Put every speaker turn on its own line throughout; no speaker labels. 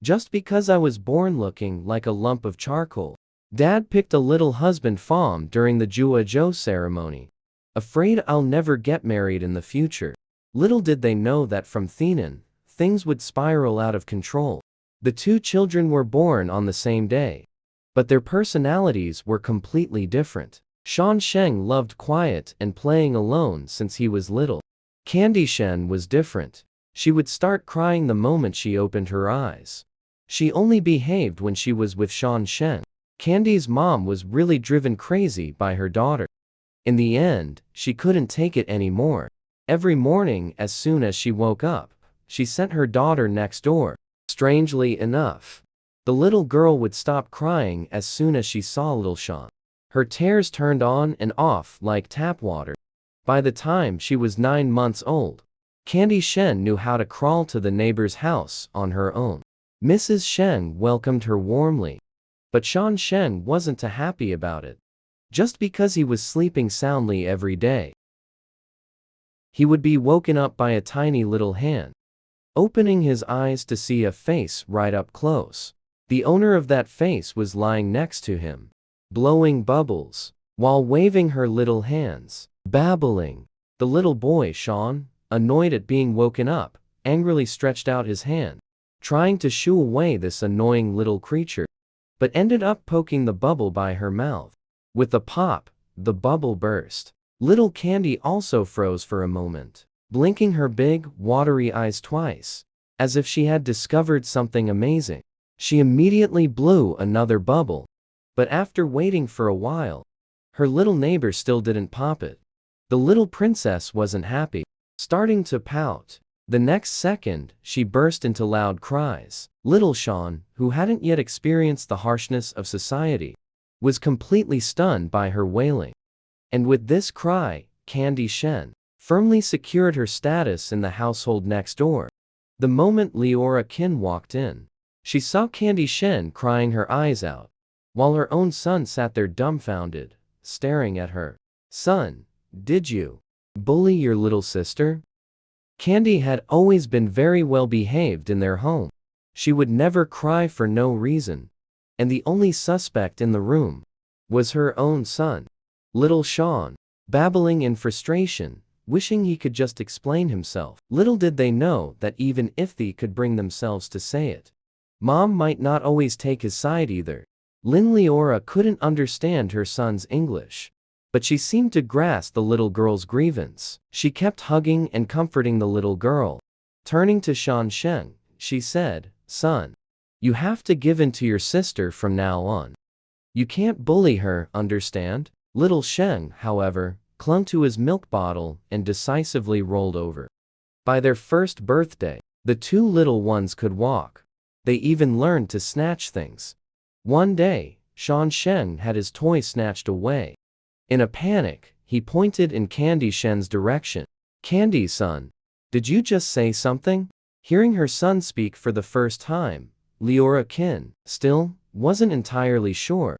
Just because I was born looking like a lump of charcoal. Dad picked a little husband Pham during the Jua ceremony. Afraid I'll never get married in the future. Little did they know that from Thenan, things would spiral out of control. The two children were born on the same day, but their personalities were completely different. Shan Sheng loved quiet and playing alone since he was little. Candy Shen was different. She would start crying the moment she opened her eyes. She only behaved when she was with Shan Sheng. Candy's mom was really driven crazy by her daughter. In the end, she couldn't take it anymore. Every morning, as soon as she woke up, she sent her daughter next door. Strangely enough, the little girl would stop crying as soon as she saw little Shan. Her tears turned on and off like tap water. By the time she was 9 months old, Candy Shen knew how to crawl to the neighbor's house on her own. Mrs. Sheng welcomed her warmly, but Shan Sheng wasn't too happy about it. Just because he was sleeping soundly every day, he would be woken up by a tiny little hand, opening his eyes to see a face right up close. The owner of that face was lying next to him, blowing bubbles, while waving her little hands, babbling. The little boy, Shan, annoyed at being woken up, angrily stretched out his hand, trying to shoo away this annoying little creature, but ended up poking the bubble by her mouth. With a pop, the bubble burst. Little Candy also froze for a moment, blinking her big, watery eyes twice, as if she had discovered something amazing. She immediately blew another bubble, but after waiting for a while, her little neighbor still didn't pop it. The little princess wasn't happy, starting to pout. The next second, she burst into loud cries. Little Shan, who hadn't yet experienced the harshness of society, was completely stunned by her wailing. And with this cry, Candy Shen firmly secured her status in the household next door. The moment Leora Qin walked in, she saw Candy Shen crying her eyes out, while her own son sat there dumbfounded, staring at her. "Son, did you bully your little sister?" Candy had always been very well behaved in their home. She would never cry for no reason, and the only suspect in the room was her own son. Little Shan, babbling in frustration, wishing he could just explain himself. Little did they know that even if they could bring themselves to say it, Mom might not always take his side either. Lin Leora couldn't understand her son's English, but she seemed to grasp the little girl's grievance. She kept hugging and comforting the little girl. Turning to Shan Sheng, she said, "Son, you have to give in to your sister from now on. You can't bully her, understand?" Little Sheng, however, clung to his milk bottle and decisively rolled over. By their first birthday, the two little ones could walk. They even learned to snatch things. One day, Shan Sheng had his toy snatched away. In a panic, he pointed in Candy Shen's direction. "Candy, son, did you just say something?" Hearing her son speak for the first time, Leora Qin still wasn't entirely sure.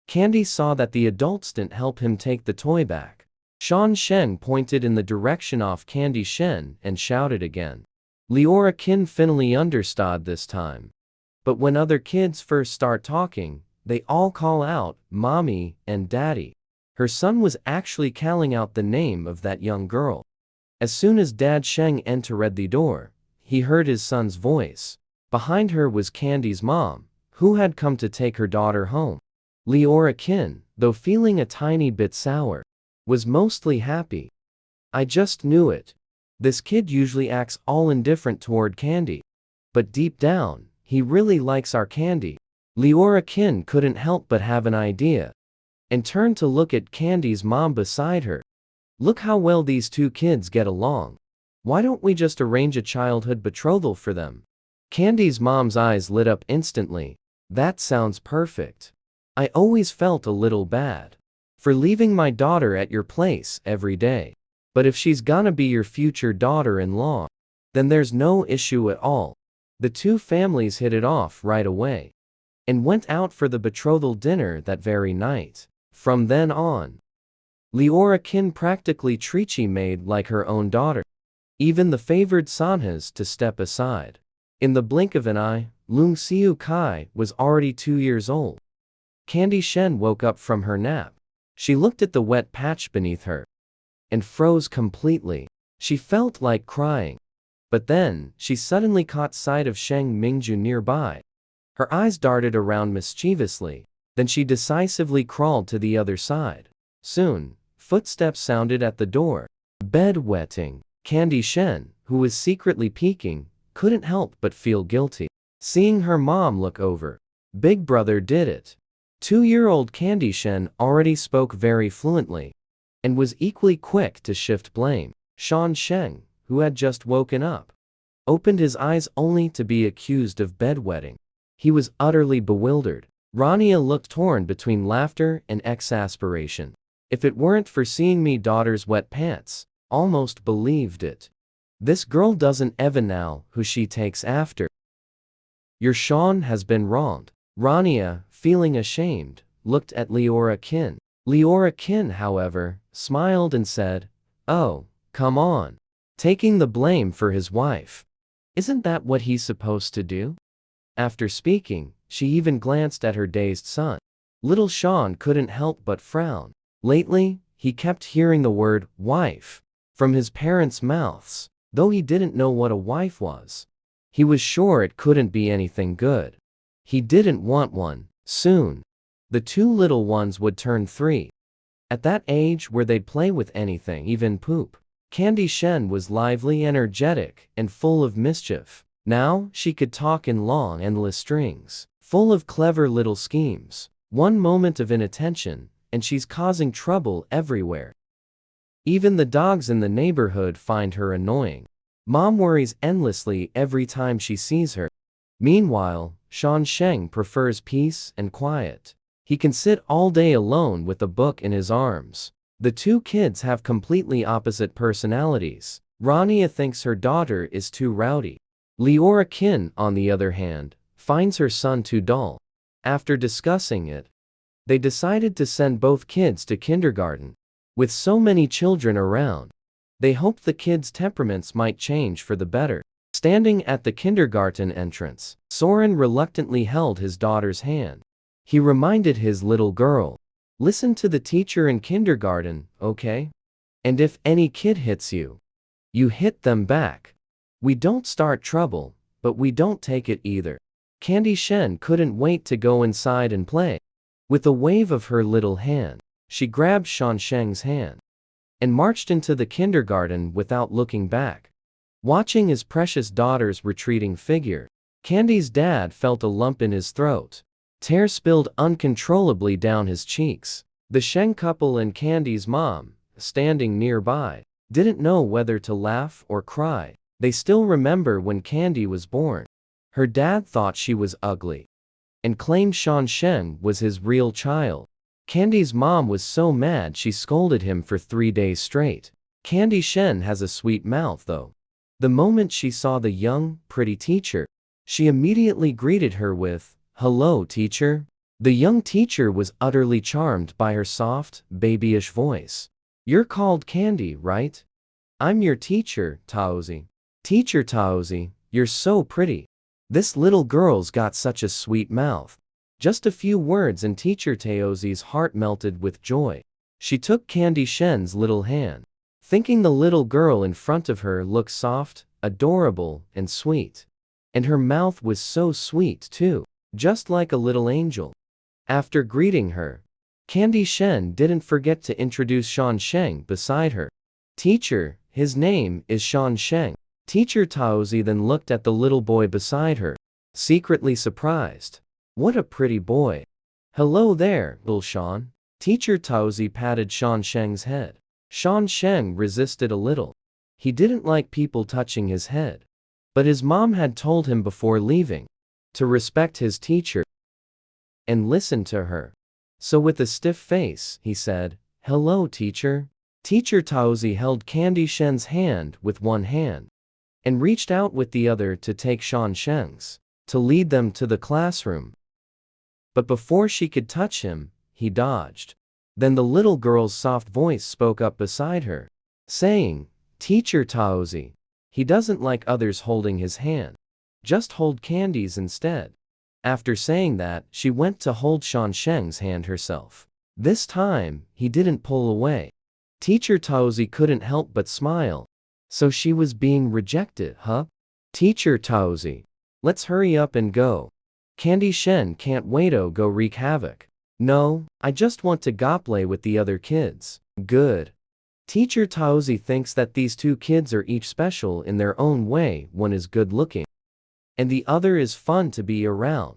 Candy saw that the adults didn't help him take the toy back. Shan Sheng pointed in the direction of Candy Shen and shouted again. Leora Qin finally understood this time. But when other kids first start talking, they all call out, "Mommy" and "Daddy." Her son was actually calling out the name of that young girl. As soon as Dad Sheng entered the door, he heard his son's voice. Behind her was Candy's mom, who had come to take her daughter home. Leora Qin, though feeling a tiny bit sour, was mostly happy. "I just knew it. This kid usually acts all indifferent toward Candy, but deep down, he really likes our Candy." Leora Qin couldn't help but have an idea, and turned to look at Candy's mom beside her. "Look how well these two kids get along. Why don't we just arrange a childhood betrothal for them?" Candy's mom's eyes lit up instantly. "That sounds perfect. I always felt a little bad for leaving my daughter at your place every day. But if she's gonna be your future daughter-in-law, then there's no issue at all." The two families hit it off right away, and went out for the betrothal dinner that very night. From then on, Leora Qin practically Trichi made like her own daughter. Even the favored Sanhas to step aside. In the blink of an eye, Lung Xiu Kai was already 2 years old. Candy Shen woke up from her nap. She looked at the wet patch beneath her and froze completely. She felt like crying. But then, she suddenly caught sight of Sheng Mingju nearby. Her eyes darted around mischievously. Then she decisively crawled to the other side. Soon, footsteps sounded at the door. Bedwetting. Candy Shen, who was secretly peeking, couldn't help but feel guilty. Seeing her mom look over, Big Brother did it. 2-year-old Candy Shen already spoke very fluently and was equally quick to shift blame. Shan Sheng, who had just woken up, opened his eyes only to be accused of bedwetting. He was utterly bewildered. Rania looked torn between laughter and exasperation. If it weren't for seeing me daughter's wet pants, almost believed it. This girl doesn't even know who she takes after. Your Sean has been wronged. Rania, feeling ashamed, looked at Leora Kin. Leora Kin, however, smiled and said, "Oh, come on. Taking the blame for his wife. Isn't that what he's supposed to do?" After speaking, she even glanced at her dazed son. Little Sean couldn't help but frown. Lately, he kept hearing the word wife from his parents' mouths. Though he didn't know what a wife was, he was sure it couldn't be anything good. He didn't want one. Soon, the two little ones would turn 3. At that age where they'd play with anything, even poop. Candy Shen was lively, energetic, and full of mischief. Now, she could talk in long, endless strings, full of clever little schemes. One moment of inattention, and she's causing trouble everywhere. Even the dogs in the neighborhood find her annoying. Mom worries endlessly every time she sees her. Meanwhile, Shan Sheng prefers peace and quiet. He can sit all day alone with a book in his arms. The two kids have completely opposite personalities. Rania thinks her daughter is too rowdy. Leora Kin, on the other hand, finds her son too dull. After discussing it, they decided to send both kids to kindergarten. With so many children around, they hoped the kids' temperaments might change for the better. Standing at the kindergarten entrance, Soren reluctantly held his daughter's hand. He reminded his little girl, "Listen to the teacher in kindergarten, okay? And if any kid hits you, you hit them back. We don't start trouble, but we don't take it either." Candy Shen couldn't wait to go inside and play. With a wave of her little hand, she grabbed Shan Sheng's hand and marched into the kindergarten without looking back. Watching his precious daughter's retreating figure, Candy's dad felt a lump in his throat. Tears spilled uncontrollably down his cheeks. The Sheng couple and Candy's mom, standing nearby, didn't know whether to laugh or cry. They still remember when Candy was born. Her dad thought she was ugly and claimed Shan Sheng was his real child. Candy's mom was so mad she scolded him for 3 days straight. Candy Shen has a sweet mouth though. The moment she saw the young, pretty teacher, she immediately greeted her with, "Hello, teacher." The young teacher was utterly charmed by her soft, babyish voice. "You're called Candy, right? I'm your teacher, Taozi." "Teacher Taozi, you're so pretty. This little girl's got such a sweet mouth." Just a few words and Teacher Taozi's heart melted with joy. She took Candy Shen's little hand, thinking the little girl in front of her looked soft, adorable, and sweet. And her mouth was so sweet too, just like a little angel. After greeting her, Candy Shen didn't forget to introduce Shan Sheng beside her. "Teacher, his name is Shan Sheng." Teacher Taozi then looked at the little boy beside her, secretly surprised. "What a pretty boy. Hello there, little Shan." Teacher Taozi patted Shan Sheng's head. Shan Sheng resisted a little. He didn't like people touching his head. But his mom had told him before leaving to respect his teacher and listen to her. So with a stiff face, he said, "Hello, teacher." Teacher Taozi held Candy Shen's hand with one hand and reached out with the other to take Shan Sheng's, to lead them to the classroom. But before she could touch him, he dodged. Then the little girl's soft voice spoke up beside her, saying, "Teacher Taozi, he doesn't like others holding his hand." Just hold candies instead. After saying that, she went to hold Shan Sheng's hand herself. This time, he didn't pull away. Teacher Taozi couldn't help but smile. So she was being rejected, huh? Teacher Taozi, let's hurry up and go. Candy Shen can't wait to go wreak havoc. No, I just want to go play with the other kids. Good. Teacher Taozi thinks that these two kids are each special in their own way. One is good looking, and the other is fun to be around.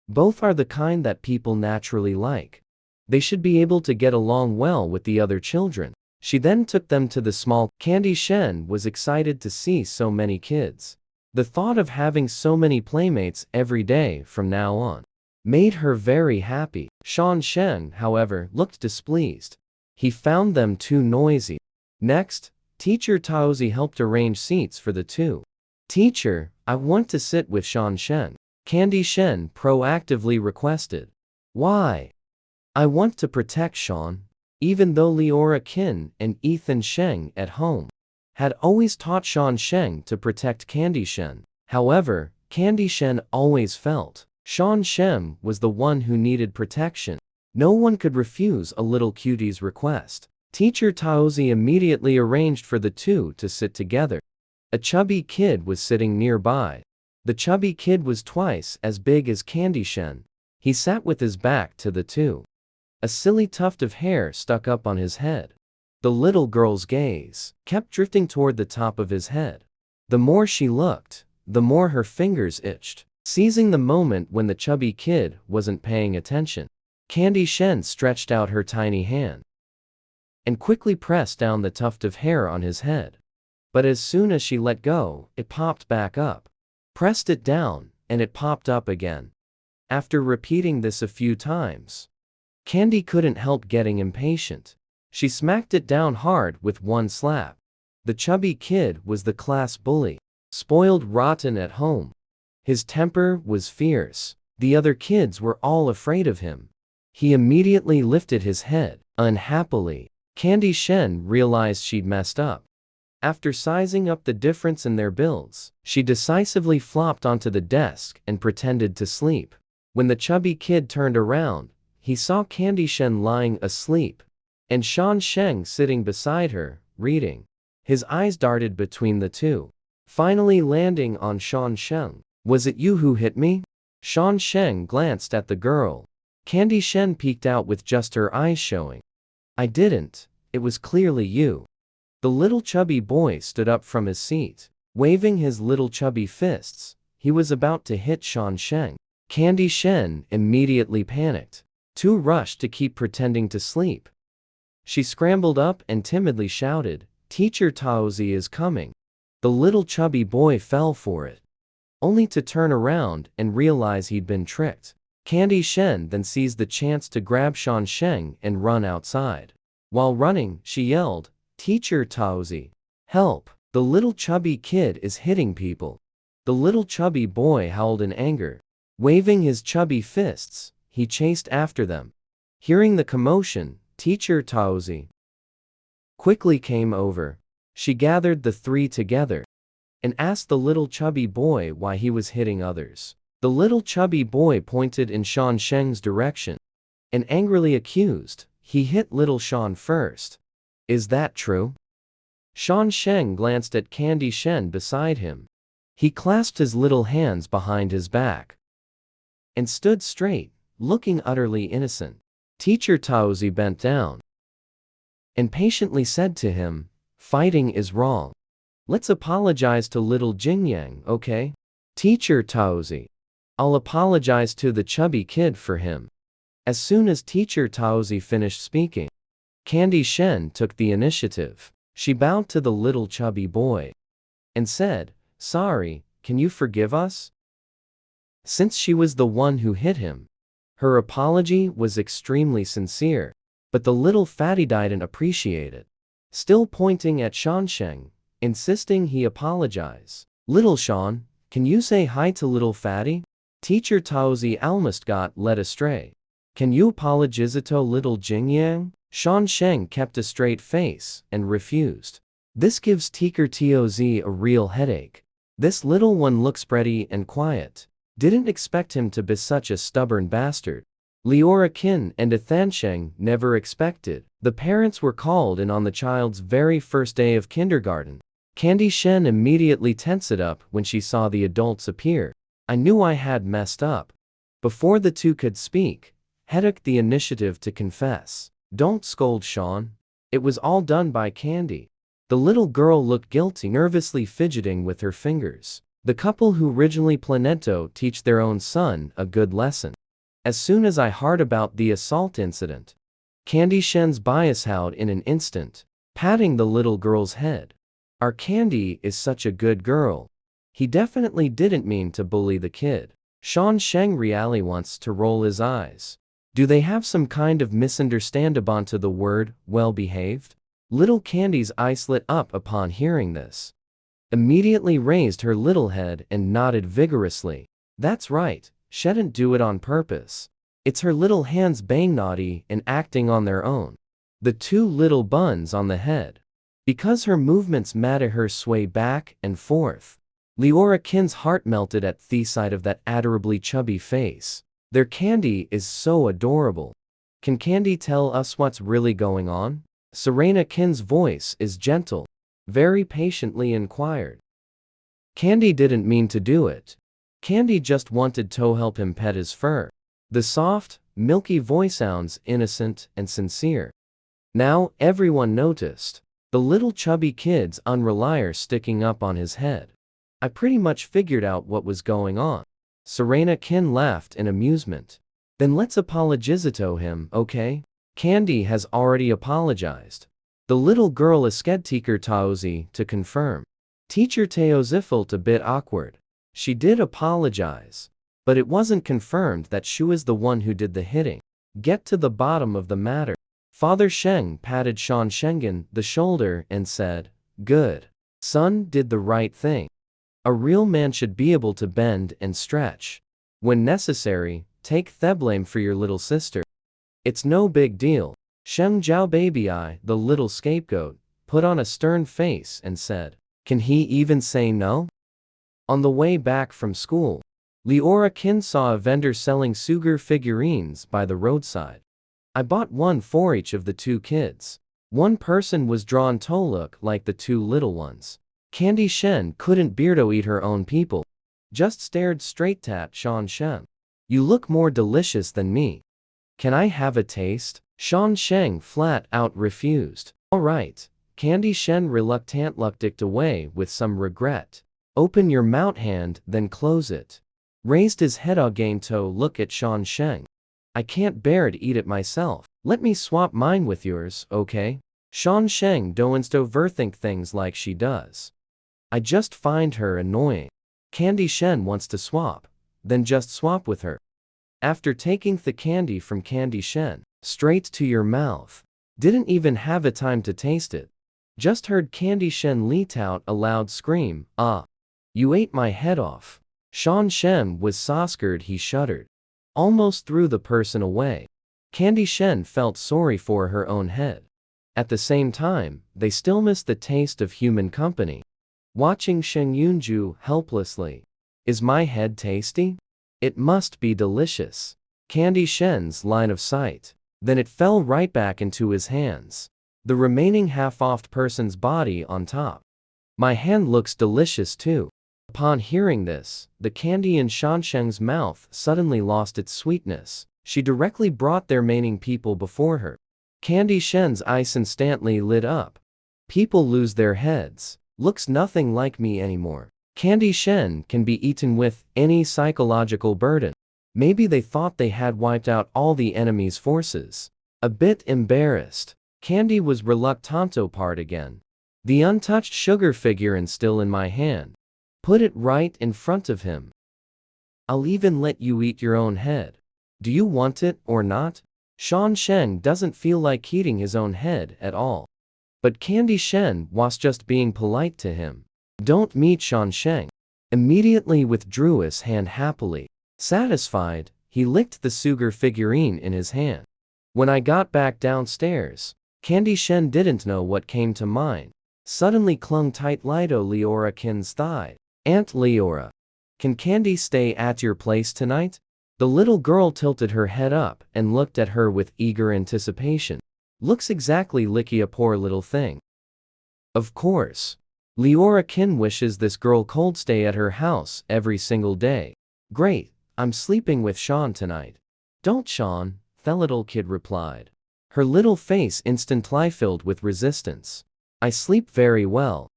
Both are the kind that people naturally like. They should be able to get along well with the other children. She then took them to the small. Candy Shen was excited to see so many kids. The thought of having so many playmates every day from now on made her very happy. Shan Sheng, however, looked displeased. He found them too noisy. Next, Teacher Taozi helped arrange seats for the two. Teacher, I want to sit with Shan Sheng. Candy Shen proactively requested. Why? I want to protect Shan. Even though Leora Qin and Ethan Sheng at home had always taught Shan Sheng to protect Candy Shen. However, Candy Shen always felt Shan Sheng was the one who needed protection. No one could refuse a little cutie's request. Teacher Taozi immediately arranged for the two to sit together. A chubby kid was sitting nearby. The chubby kid was twice as big as Candy Shen. He sat with his back to the two. A silly tuft of hair stuck up on his head. The little girl's gaze kept drifting toward the top of his head. The more she looked, the more her fingers itched. Seizing the moment when the chubby kid wasn't paying attention, Candy Shen stretched out her tiny hand and quickly pressed down the tuft of hair on his head. But as soon as she let go, it popped back up. Pressed it down, and it popped up again. After repeating this a few times, Candy couldn't help getting impatient. She smacked it down hard with one slap. The chubby kid was the class bully, spoiled rotten at home. His temper was fierce. The other kids were all afraid of him. He immediately lifted his head, unhappily. Candy Shen realized she'd messed up. After sizing up the difference in their builds, she decisively flopped onto the desk and pretended to sleep. When the chubby kid turned around, he saw Candy Shen lying asleep, and Shan Sheng sitting beside her, reading. His eyes darted between the two, finally landing on Shan Sheng. Was it you who hit me? Shan Sheng glanced at the girl. Candy Shen peeked out with just her eyes showing. I didn't. It was clearly you. The little chubby boy stood up from his seat, waving his little chubby fists. He was about to hit Shan Sheng. Candy Shen immediately panicked. Too rushed to keep pretending to sleep. She scrambled up and timidly shouted, Teacher Taozi is coming. The little chubby boy fell for it, only to turn around and realize he'd been tricked. Candy Shen then seized the chance to grab Shan Sheng and run outside. While running, she yelled, Teacher Taozi, help! The little chubby kid is hitting people. The little chubby boy howled in anger. Waving his chubby fists, he chased after them. Hearing the commotion, Teacher Taozi quickly came over. She gathered the three together and asked the little chubby boy why he was hitting others. The little chubby boy pointed in Shan Sheng's direction and angrily accused, he hit little Shan first. Is that true? Shan Sheng glanced at Candy Shen beside him. He clasped his little hands behind his back and stood straight, looking utterly innocent. Teacher Taozi bent down and patiently said to him, fighting is wrong. Let's apologize to little Jingyang, okay? Teacher Taozi, I'll apologize to the chubby kid for him. As soon as Teacher Taozi finished speaking, Candy Shen took the initiative. She bowed to the little chubby boy and said, sorry, can you forgive us? Since she was the one who hit him, her apology was extremely sincere, but the little fatty didn't appreciate it. Still pointing at Shan Sheng, insisting he apologize. Little Shan, can you say hi to little fatty? Teacher Taozi almost got led astray. Can you apologize to little Jingyang? Shan Sheng kept a straight face and refused. This gives Teacher Taozi a real headache. This little one looks pretty and quiet. Didn't expect him to be such a stubborn bastard. Leora Qin and Athansheng never expected. The parents were called in on the child's very first day of kindergarten. Candy Shen immediately tensed up when she saw the adults appear. I knew I had messed up. Before the two could speak, he took the initiative to confess. Don't scold, Sean. It was all done by Candy. The little girl looked guilty, nervously fidgeting with her fingers. The couple who originally planned to teach their own son a good lesson. As soon as I heard about the assault incident, Candy Shen's bias out in an instant, patting the little girl's head. Our Candy is such a good girl. He definitely didn't mean to bully the kid. Sean Sheng really wants to roll his eyes. Do they have some kind of misunderstanding about the word well-behaved? Little Candy's eyes lit up upon hearing this. Immediately raised her little head and nodded vigorously. That's right, she didn't do it on purpose. It's her little hands being naughty and acting on their own. The two little buns on the head. Because her movements made her sway back and forth. Leora Qin's heart melted at the sight of that adorably chubby face. Their Candy is so adorable. Can Candy tell us what's really going on? Serena Qin's voice is gentle, very patiently inquired. Candy didn't mean to do it. Candy just wanted to help him pet his fur. The soft, milky voice sounds innocent and sincere. Now everyone noticed. The little chubby kid's unrelier sticking up on his head. I pretty much figured out what was going on. Serena Qin laughed in amusement. Then let's apologize to him, okay? Candy has already apologized. The little girl asked Teacher Taozi to confirm. Teacher Taozi felt a bit awkward. She did apologize. But it wasn't confirmed that she was the one who did the hitting. Get to the bottom of the matter. Father Sheng patted Sean Shengen the shoulder and said, good. Son did the right thing. A real man should be able to bend and stretch. When necessary, take the blame for your little sister. It's no big deal. Sheng Zhao Baby Eye, the little scapegoat, put on a stern face and said, can he even say no? On the way back from school, Leora Qin saw a vendor selling sugar figurines by the roadside. I bought one for each of the two kids. One person was drawn to look like the two little ones. Candy Shen couldn't bear to eat her own people. Just stared straight at Sean Sheng. You look more delicious than me. Can I have a taste? Sean Sheng flat out refused. Alright. Candy Shen reluctant looked away with some regret. Open your mouth hand, then close it. Raised his head again to look at Sean Sheng. I can't bear to eat it myself. Let me swap mine with yours, okay? Sean Sheng don't overthink things like she does. I just find her annoying. Candy Shen wants to swap. Then just swap with her. After taking the candy from Candy Shen, straight to your mouth. Didn't even have a time to taste it. Just heard Candy Shen let out a loud scream, ah. You ate my head off. Sean Shen was so scared he shuddered. Almost threw the person away. Candy Shen felt sorry for her own head. At the same time, they still missed the taste of human company. Watching Sheng Yunju helplessly. Is my head tasty? It must be delicious. Candy Shen's line of sight. Then it fell right back into his hands. The remaining half-offed person's body on top. My hand looks delicious too. Upon hearing this, the candy in Sean Sheng's mouth suddenly lost its sweetness. She directly brought their remaining people before her. Candy Shen's eyes instantly lit up. People lose their heads. Looks nothing like me anymore. Candy Shen can be eaten with any psychological burden. Maybe they thought they had wiped out all the enemy's forces. A bit embarrassed, Candy was reluctant to part again. The untouched sugar figurine still in my hand. Put it right in front of him. I'll even let you eat your own head. Do you want it or not? Sean Sheng doesn't feel like eating his own head at all. But Candy Shen was just being polite to him. Don't meet Sean Sheng. Immediately withdrew his hand happily. Satisfied, he licked the sugar figurine in his hand. When I got back downstairs, Candy Shen didn't know what came to mind. Suddenly clung tight to Leora Qin's thigh. Aunt Leora, can Candy stay at your place tonight? The little girl tilted her head up and looked at her with eager anticipation. Looks exactly like a poor little thing. Of course. Leora Kin wishes this girl could stay at her house every single day. Great, I'm sleeping with Sean tonight. Don't Sean, the little kid replied. Her little face instantly filled with resistance. I sleep very well.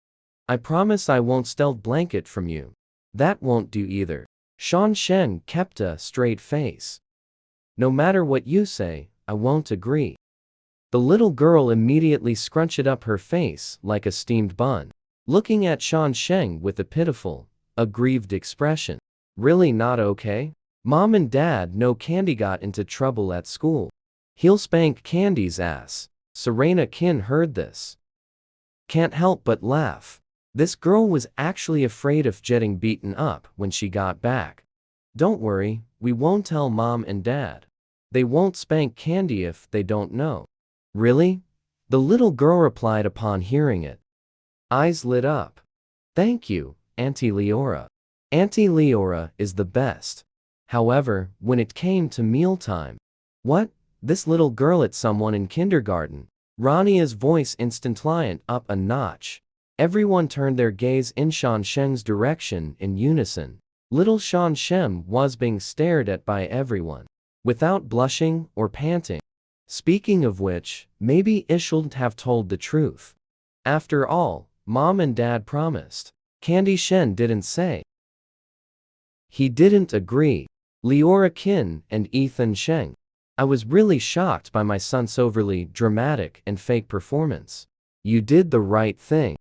I promise I won't steal blanket from you. That won't do either. Sean Sheng kept a straight face. No matter what you say, I won't agree. The little girl immediately scrunched up her face like a steamed bun, looking at Sean Sheng with a pitiful, aggrieved expression. Really not okay? Mom and Dad know Candy got into trouble at school. He'll spank Candy's ass. Serena Kin heard this. Can't help but laugh. This girl was actually afraid of getting beaten up when she got back. Don't worry, we won't tell Mom and Dad. They won't spank Candy if they don't know. Really? The little girl replied upon hearing it. Eyes lit up. Thank you, Auntie Leora. Auntie Leora is the best. However, when it came to mealtime, what? This little girl at someone in kindergarten. Rania's voice instantly went up a notch. Everyone turned their gaze in Sean Sheng's direction in unison. Little Sean Sheng was being stared at by everyone, without blushing or panting. Speaking of which, maybe I shouldn't have told the truth. After all, Mom and Dad promised. Candy Shen didn't say. He didn't agree. Leora Kin and Ethan Sheng. I was really shocked by my son's overly dramatic and fake performance. You did the right thing.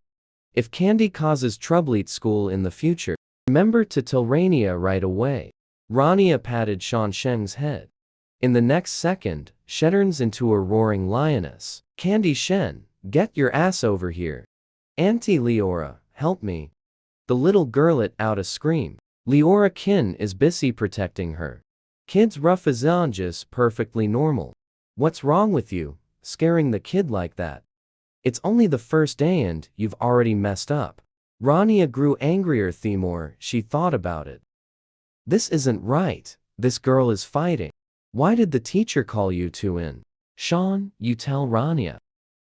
If Candy causes trouble at school in the future, remember to tell Rania right away. Rania patted Sean Sheng's head. In the next second, she turns into a roaring lioness. Candy Shen, get your ass over here. Auntie Leora, help me. The little girl let out a scream. Leora Kin is busy protecting her. Kid's rough as just perfectly normal. What's wrong with you, scaring the kid like that? It's only the first day and you've already messed up. Rania grew angrier the more she thought about it. This isn't right. This girl is fighting. Why did the teacher call you two in? Sean, you tell Rania.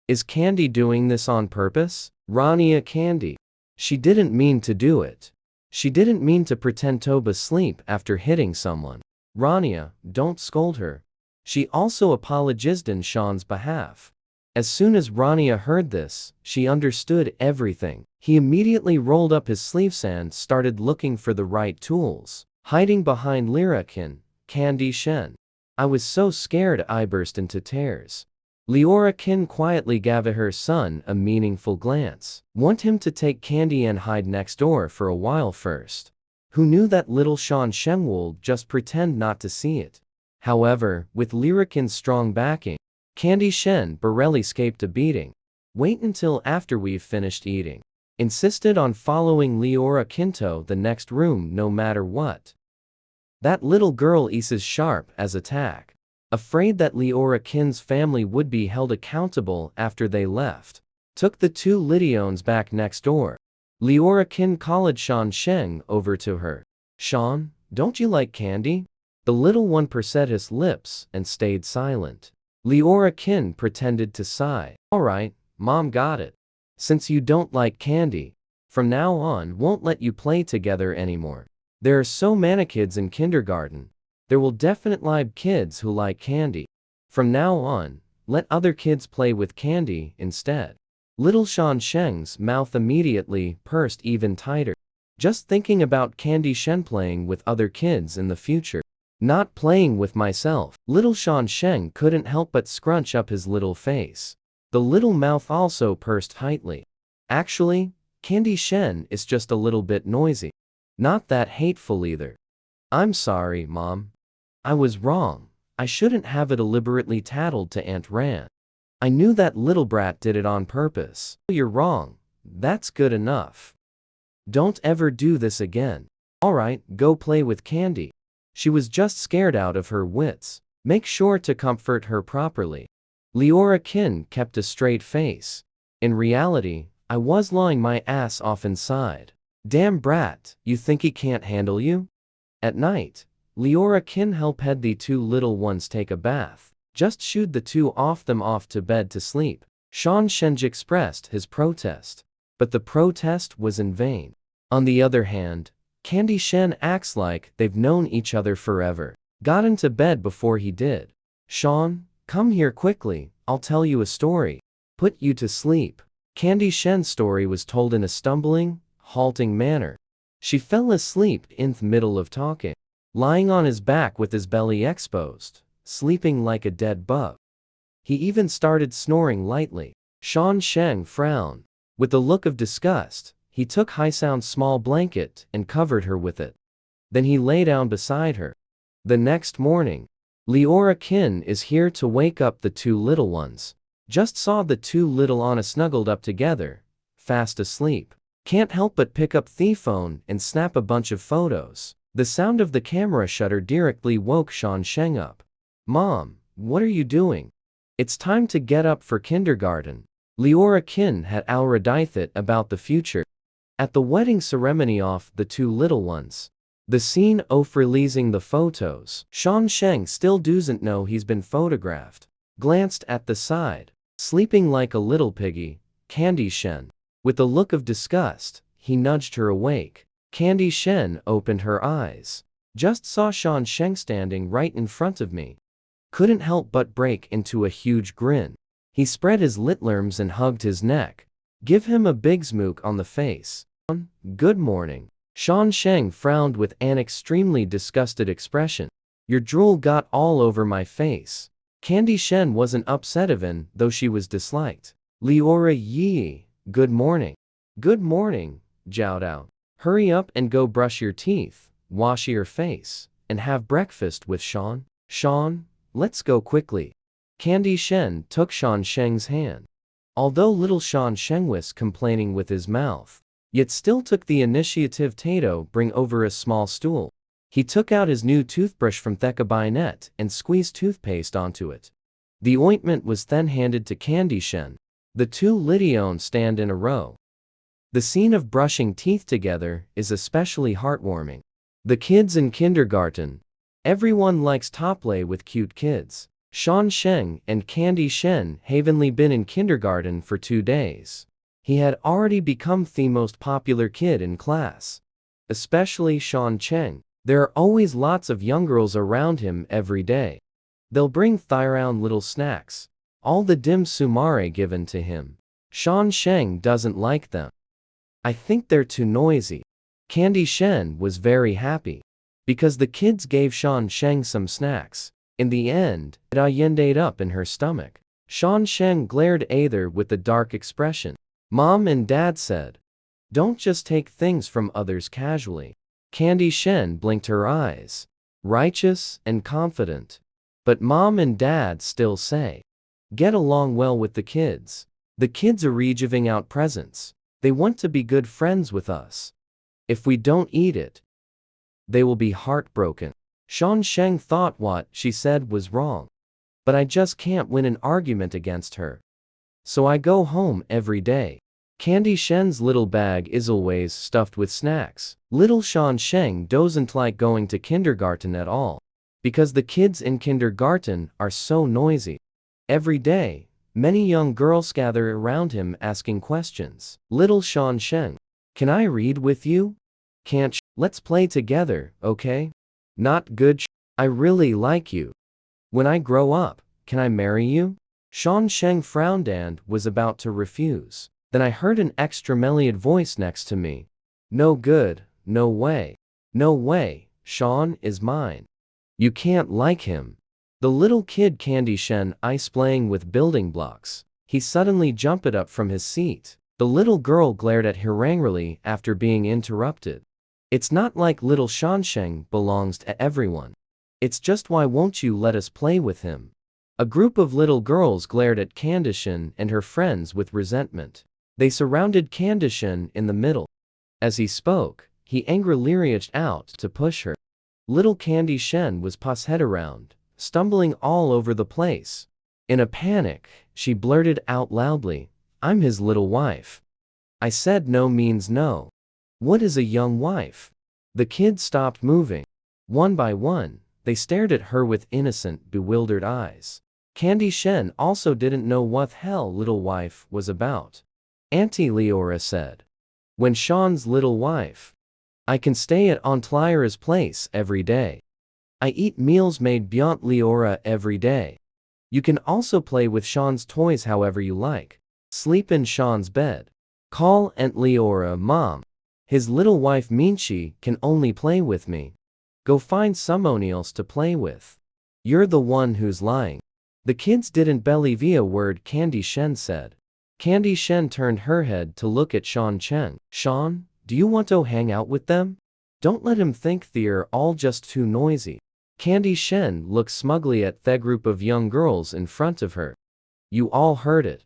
Is Candy doing this on purpose? Rania Candy. She didn't mean to do it. She didn't mean to pretend to be asleep after hitting someone. Rania, don't scold her. She also apologized in Sean's behalf. As soon as Rania heard this, she understood everything. He immediately rolled up his sleeves and started looking for the right tools, hiding behind Lyrakin, Candy Shen. I was so scared I burst into tears. Leora Kin quietly gave her son a meaningful glance. Want him to take Candy and hide next door for a while first. Who knew that little Sean Sheng would just pretend not to see it? However, with Lyrakin's strong backing, Candy Shen barely escaped a beating. Wait until after we've finished eating. Insisted on following Leora Kinto the next room no matter what. That little girl is as sharp as a tack. Afraid that Leora Kin's family would be held accountable after they left, took the two Lidiones back next door. Leora Kin called Sean Sheng over to her. Sean, don't you like candy? The little one pursed his lips and stayed silent. Leora Kin pretended to sigh. Alright, Mom got it. Since you don't like candy, from now on won't let you play together anymore. There are so many kids in kindergarten. There will definitely be kids who like candy. From now on, let other kids play with candy instead. Little Sean Sheng's mouth immediately pursed even tighter. Just thinking about Candy Shen playing with other kids in the future. Not playing with myself. Little Sean Sheng couldn't help but scrunch up his little face. The little mouth also pursed tightly. Actually, Candy Shen is just a little bit noisy. Not that hateful either. I'm sorry, Mom. I was wrong. I shouldn't have deliberately tattled to Aunt Ran. I knew that little brat did it on purpose. You're wrong. That's good enough. Don't ever do this again. Alright, go play with Candy. She was just scared out of her wits. Make sure to comfort her properly. Leora Kin kept a straight face. In reality, I was lying my ass off inside. Damn brat, you think he can't handle you? At night, Leora kin help had the two little ones take a bath. Just shooed the two off to bed to sleep. Shan Sheng expressed his protest. But the protest was in vain. On the other hand, Candy Shen acts like they've known each other forever. Got into bed before he did. Shan, come here quickly, I'll tell you a story. Put you to sleep. Candy Shen's story was told in a stumbling, halting manner. She fell asleep in the middle of talking, lying on his back with his belly exposed, sleeping like a dead bug. He even started snoring lightly. Shan Sheng frowned. With a look of disgust, he took Haisound's small blanket and covered her with it. Then he lay down beside her. The next morning, Leora kin is here to wake up the two little ones. Just saw the two little Anna snuggled up together, fast asleep. Can't help but pick up the phone and snap a bunch of photos. The sound of the camera shutter directly woke Shan Sheng up. Mom, what are you doing? It's time to get up for kindergarten. Leora kin had already about the future. At the wedding ceremony of the two little ones. The scene of releasing the photos. Shan Sheng still doesn't know he's been photographed. Glanced at the side. Sleeping like a little piggy, Candy Shen. With a look of disgust, he nudged her awake. Candy Shen opened her eyes. Just saw Shan Sheng standing right in front of me. Couldn't help but break into a huge grin. He spread his litlerms and hugged his neck. Give him a big smook on the face. Good morning. Shan Sheng frowned with an extremely disgusted expression. Your drool got all over my face. Candy Shen wasn't upset even though she was disliked. Leora Yi, good morning. Good morning, Jiao Dao. Hurry up and go brush your teeth, wash your face, and have breakfast with Shan. Shan, let's go quickly. Candy Shen took Shan Sheng's hand. Although little Shan Sheng was complaining with his mouth, yet still took the initiative to bring over a small stool. He took out his new toothbrush from the cabinet and squeezed toothpaste onto it. The ointment was then handed to Candy Shen. The two Lidiones stand in a row. The scene of brushing teeth together is especially heartwarming. The kids in kindergarten. Everyone likes to play with cute kids. Shan Sheng and Candy Shen haven't been in kindergarten for 2 days. He had already become the most popular kid in class. Especially Shan Sheng. There are always lots of young girls around him every day. They'll bring around little snacks. All the dim sumare given to him. Shan Sheng doesn't like them. I think they're too noisy. Candy Shen was very happy. Because the kids gave Shan Sheng some snacks. In the end, it ended up in her stomach. Shan Sheng glared at her with a dark expression. Mom and Dad said, don't just take things from others casually. Candy Shen blinked her eyes. Righteous and confident. But Mom and Dad still say, get along well with the kids. The kids are giving out presents. They want to be good friends with us. If we don't eat it, they will be heartbroken. Shan Sheng thought what she said was wrong. But I just can't win an argument against her. So I go home every day. Candy Shen's little bag is always stuffed with snacks. Little Shan Sheng doesn't like going to kindergarten at all. Because the kids in kindergarten are so noisy. Every day, many young girls gather around him asking questions. Little Shan Sheng, can I read with you? Can't. Let's play together, okay? Not good. I really like you. When I grow up, can I marry you? Shan Sheng frowned and was about to refuse. Then I heard an extra melodied voice next to me. No good, no way. No way, Shan is mine. You can't like him. The little kid Candy Shen ice playing with building blocks. He suddenly jumped up from his seat. The little girl glared at her angrily after being interrupted. It's not like little Shan Sheng belongs to everyone. It's just why won't you let us play with him? A group of little girls glared at Candy Shen and her friends with resentment. They surrounded Candy Shen in the middle. As he spoke, he angrily reached out to push her. Little Candy Shen was passed around, stumbling all over the place. In a panic, she blurted out loudly, I'm his little wife. I said no means no. What is a young wife? The kids stopped moving. One by one, they stared at her with innocent, bewildered eyes. Candy Shen also didn't know what hell little wife was about. Auntie Leora said. When Sean's little wife. I can stay at Aunt Lyra's place every day. I eat meals made by Aunt Leora every day. You can also play with Sean's toys however you like. Sleep in Sean's bed. Call Aunt Leora Mom. His little wife Minchi can only play with me. Go find someone else to play with. You're the one who's lying. The kids didn't believe a word Candy Shen said. Candy Shen turned her head to look at Sean Cheng. Sean, do you want to hang out with them? Don't let him think they're all just too noisy. Candy Shen looked smugly at the group of young girls in front of her. You all heard it.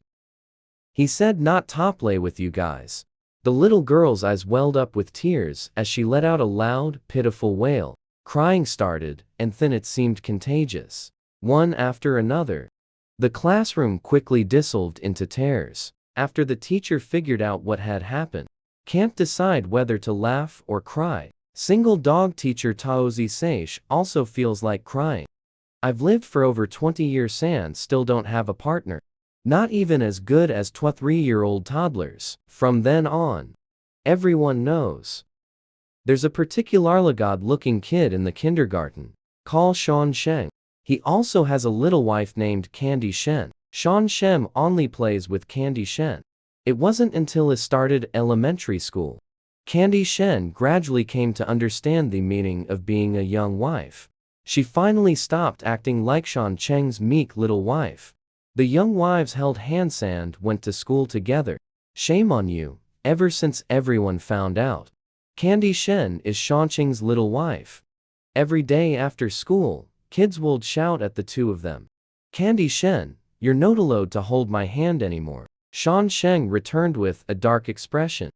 He said not to play with you guys. The little girl's eyes welled up with tears as she let out a loud, pitiful wail. Crying started, and then it seemed contagious. One after another. The classroom quickly dissolved into tears. After the teacher figured out what had happened. Can't decide whether to laugh or cry. Single dog teacher Taozi Seish also feels like crying. I've lived for over 20 years and still don't have a partner. Not even as good as 3-year-old toddlers. From then on, everyone knows. There's a particularly good-looking kid in the kindergarten. Call Sean Sheng. He also has a little wife named Candy Shen. Sean Shem only plays with Candy Shen. It wasn't until he started elementary school. Candy Shen gradually came to understand the meaning of being a young wife. She finally stopped acting like Sean Cheng's meek little wife. The young wives held hands and went to school together. Shame on you, ever since everyone found out. Candy Shen is Sean Cheng's little wife. Every day after school, kids would shout at the two of them. Candy Shen, you're not allowed to hold my hand anymore. Sean Sheng returned with a dark expression.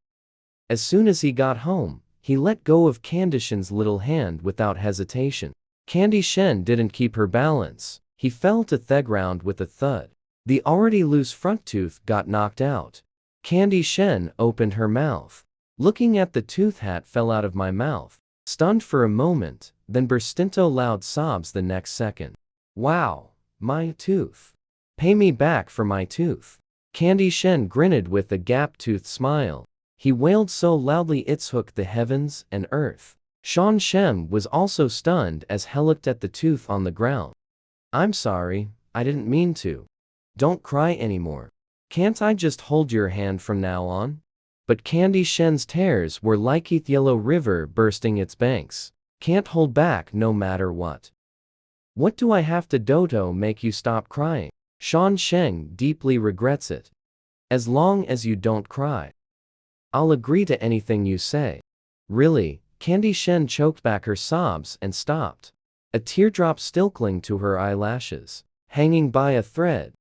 As soon as he got home, he let go of Candy Shen's little hand without hesitation. Candy Shen didn't keep her balance. He fell to the ground with a thud. The already loose front tooth got knocked out. Candy Shen opened her mouth. Looking at the tooth hat fell out of my mouth. Stunned for a moment, then burst into loud sobs the next second. Wow, my tooth. Pay me back for my tooth. Candy Shen grinned with a gap-toothed smile. He wailed so loudly it shook the heavens and earth. Sean Shem was also stunned as he looked at the tooth on the ground. I'm sorry, I didn't mean to. Don't cry anymore. Can't I just hold your hand from now on? But Candy Shen's tears were like a yellow river bursting its banks. Can't hold back no matter what. What do I have to do to make you stop crying? Sean Sheng deeply regrets it. As long as you don't cry, I'll agree to anything you say. Really? Candy Shen choked back her sobs and stopped. A teardrop still clung to her eyelashes, hanging by a thread.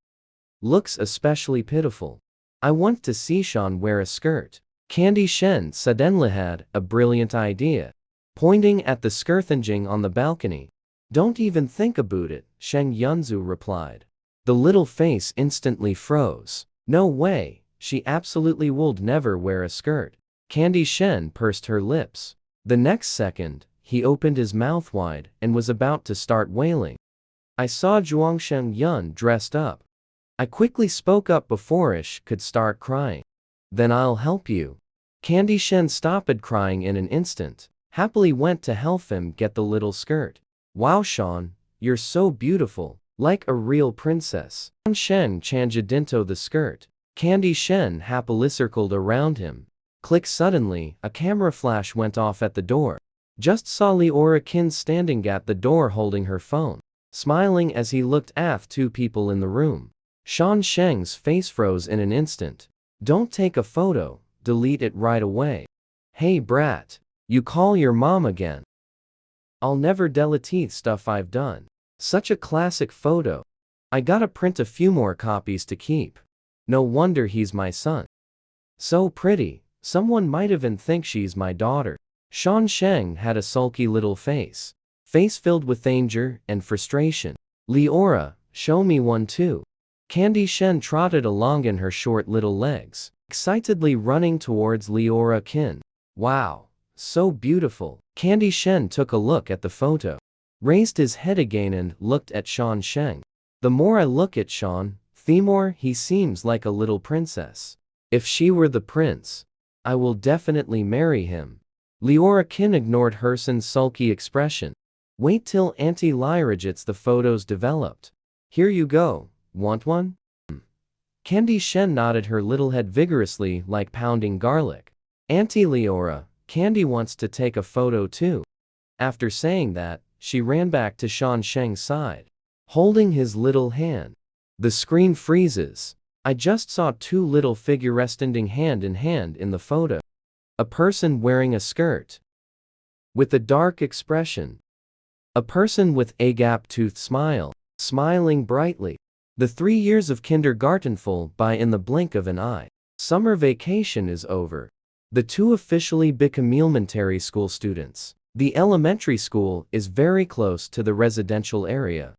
Looks especially pitiful. I want to see Sean wear a skirt. Candy Shen suddenly had a brilliant idea. Pointing at the skirthinging on the balcony. Don't even think about it, Sheng Yunzu replied. The little face instantly froze. No way, she absolutely would never wear a skirt. Candy Shen pursed her lips. The next second, he opened his mouth wide and was about to start wailing. I saw Zhuangsheng Yun dressed up. I quickly spoke up before Ish could start crying. Then I'll help you. Candy Shen stopped crying in an instant, happily went to help him get the little skirt. Wow Sean, you're so beautiful, like a real princess. Shen changed into the skirt. Candy Shen happily circled around him. Click suddenly, a camera flash went off at the door. Just saw Leora Kin standing at the door holding her phone, smiling as he looked at two people in the room. Sean Sheng's face froze in an instant. Don't take a photo, delete it right away. Hey brat, you call your mom again. I'll never delete stuff I've done. Such a classic photo. I gotta print a few more copies to keep. No wonder he's my son. So pretty, someone might even think she's my daughter. Sean Sheng had a sulky little face filled with anger and frustration. Leora, show me one too. Candy Shen trotted along in her short little legs, excitedly running towards Leora Kin. Wow, so beautiful. Candy Shen took a look at the photo, raised his head again and looked at Shan Sheng. The more I look at Shan, the more he seems like a little princess. If she were the prince, I will definitely marry him. Leora Qin ignored Hersen's sulky expression. Wait till Auntie Lyra gets the photos developed. Here you go, want one? Candy Shen nodded her little head vigorously like pounding garlic. Auntie Leora, Candy wants to take a photo too. After saying that, she ran back to Shan Sheng's side, holding his little hand. The screen freezes. I just saw two little figures standing hand in hand in the photo. A person wearing a skirt with a dark expression. A person with a gap-toothed smile, smiling brightly. The 3 years of kindergarten full by in the blink of an eye. Summer vacation is over. The two officially become elementary school students. The elementary school is very close to the residential area.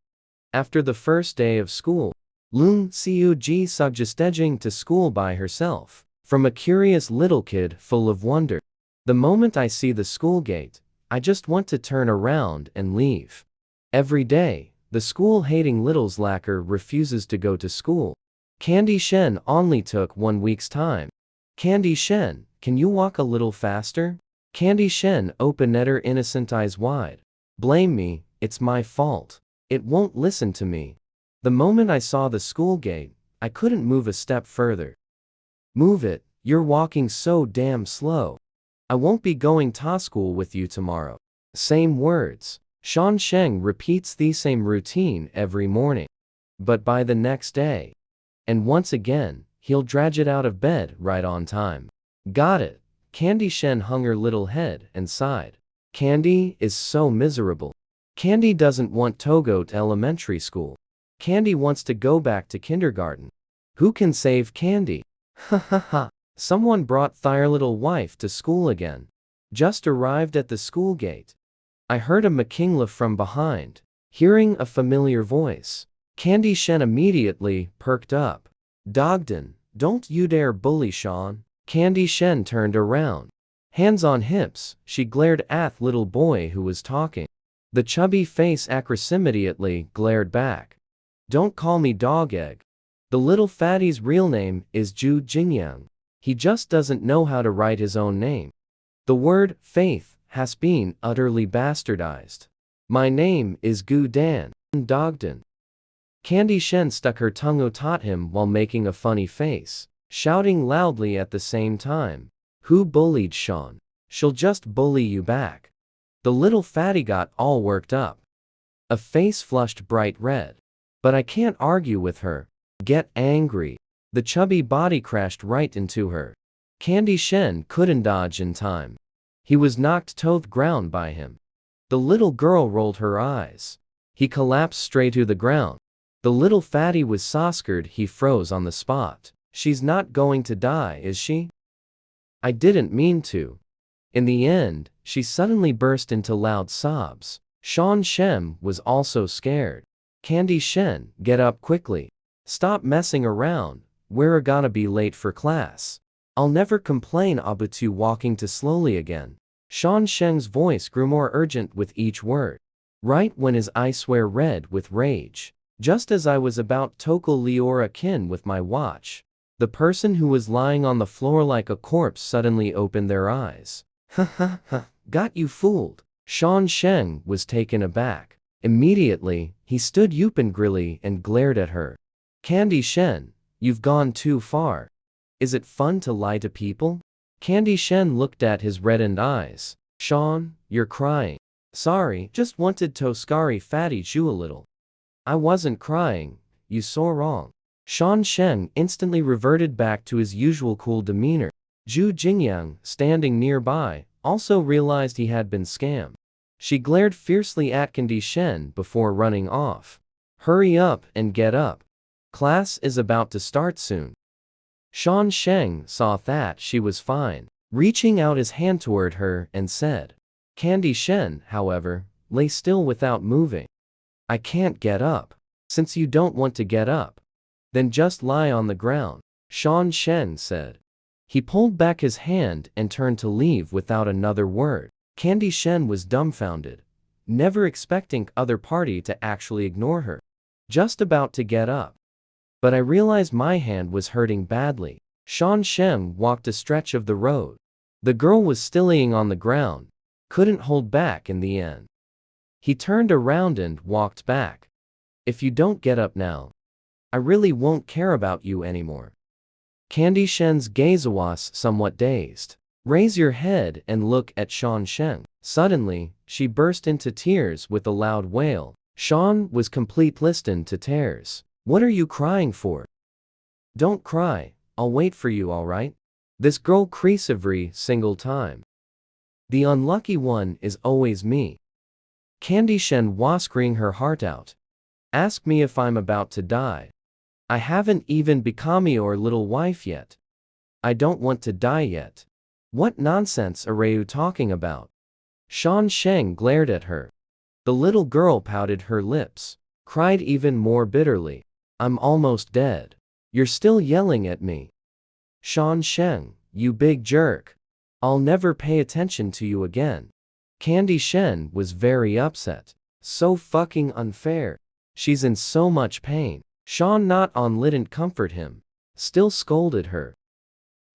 After the first day of school, Lun Xiuji suggested to school by herself, from a curious little kid full of wonder. The moment I see the school gate, I just want to turn around and leave. Every day, the school-hating little slacker refuses to go to school. Candy Shen only took 1 week's time. Candy Shen, can you walk a little faster? Candy Shen opened her innocent eyes wide. Blame me, it's my fault. It won't listen to me. The moment I saw the school gate, I couldn't move a step further. Move it, you're walking so damn slow. I won't be going to school with you tomorrow. Same words. Shan Sheng repeats the same routine every morning. But by the next day, and once again, he'll drag it out of bed right on time. Got it. Candy Shen hung her little head and sighed. Candy is so miserable. Candy doesn't want to go to elementary school. Candy wants to go back to kindergarten. Who can save Candy? Ha ha ha. Someone brought their little wife to school again. Just arrived at the school gate. I heard a McKingla from behind. Hearing a familiar voice, Candy Shen immediately perked up. Dogden, don't you dare bully Shan. Candy Shen turned around. Hands on hips, she glared at little boy who was talking. The chubby face across immediately glared back. Don't call me dog egg. The little fatty's real name is Zhu Jingyang. He just doesn't know how to write his own name. The word faith has been utterly bastardized. My name is Gu Dan Dogden. Candy Shen stuck her tongue out at him while making a funny face, shouting loudly at the same time. Who bullied Shan? She'll just bully you back. The little fatty got all worked up. A face flushed bright red. But I can't argue with her. Get angry. The chubby body crashed right into her. Candy Shen couldn't dodge in time. He was knocked to the ground by him. The little girl rolled her eyes. He collapsed straight to the ground. The little fatty was so scared he froze on the spot. She's not going to die, is she? I didn't mean to. In the end, she suddenly burst into loud sobs. Shan Shen was also scared. Candy Shen, get up quickly. Stop messing around. We're gonna be late for class. I'll never complain about you walking too slowly again. Shan Sheng's voice grew more urgent with each word. Right when his eyes were red with rage. Just as I was about to call Leora Qin with my watch, the person who was lying on the floor like a corpse suddenly opened their eyes. Ha ha ha, got you fooled. Shan Sheng was taken aback. Immediately, he stood up angrily and glared at her. Candy Shen, you've gone too far. Is it fun to lie to people? Candy Shen looked at his reddened eyes. Shan, you're crying. Sorry, just wanted to scary fatty you a little. I wasn't crying, you saw wrong. Shan Sheng instantly reverted back to his usual cool demeanor. Zhu Jingyang, standing nearby, also realized he had been scammed. She glared fiercely at Candy Shen before running off. Hurry up and get up. Class is about to start soon. Shan Sheng saw that she was fine, reaching out his hand toward her and said. Candy Shen, however, lay still without moving. I can't get up. Since you don't want to get up, then just lie on the ground, Shan Sheng said. He pulled back his hand and turned to leave without another word. Candy Shen was dumbfounded, never expecting other party to actually ignore her. Just about to get up. But I realized my hand was hurting badly. Shan Sheng walked a stretch of the road. The girl was still laying on the ground, couldn't hold back in the end. He turned around and walked back. If you don't get up now, I really won't care about you anymore. Candy Shen's gaze was somewhat dazed. Raise your head and look at Shan Sheng. Suddenly, she burst into tears with a loud wail. Shan was complete listened to tears. What are you crying for? Don't cry, I'll wait for you, alright? This girl cries every single time. The unlucky one is always me. Candy Shen was screaming her heart out. Ask me if I'm about to die. I haven't even become your little wife yet. I don't want to die yet. What nonsense are you talking about? Shan Sheng glared at her. The little girl pouted her lips, cried even more bitterly. I'm almost dead. You're still yelling at me. Shan Sheng, you big jerk. I'll never pay attention to you again. Candy Shen was very upset. So fucking unfair. She's in so much pain. Shan not on didn't comfort him. Still scolded her.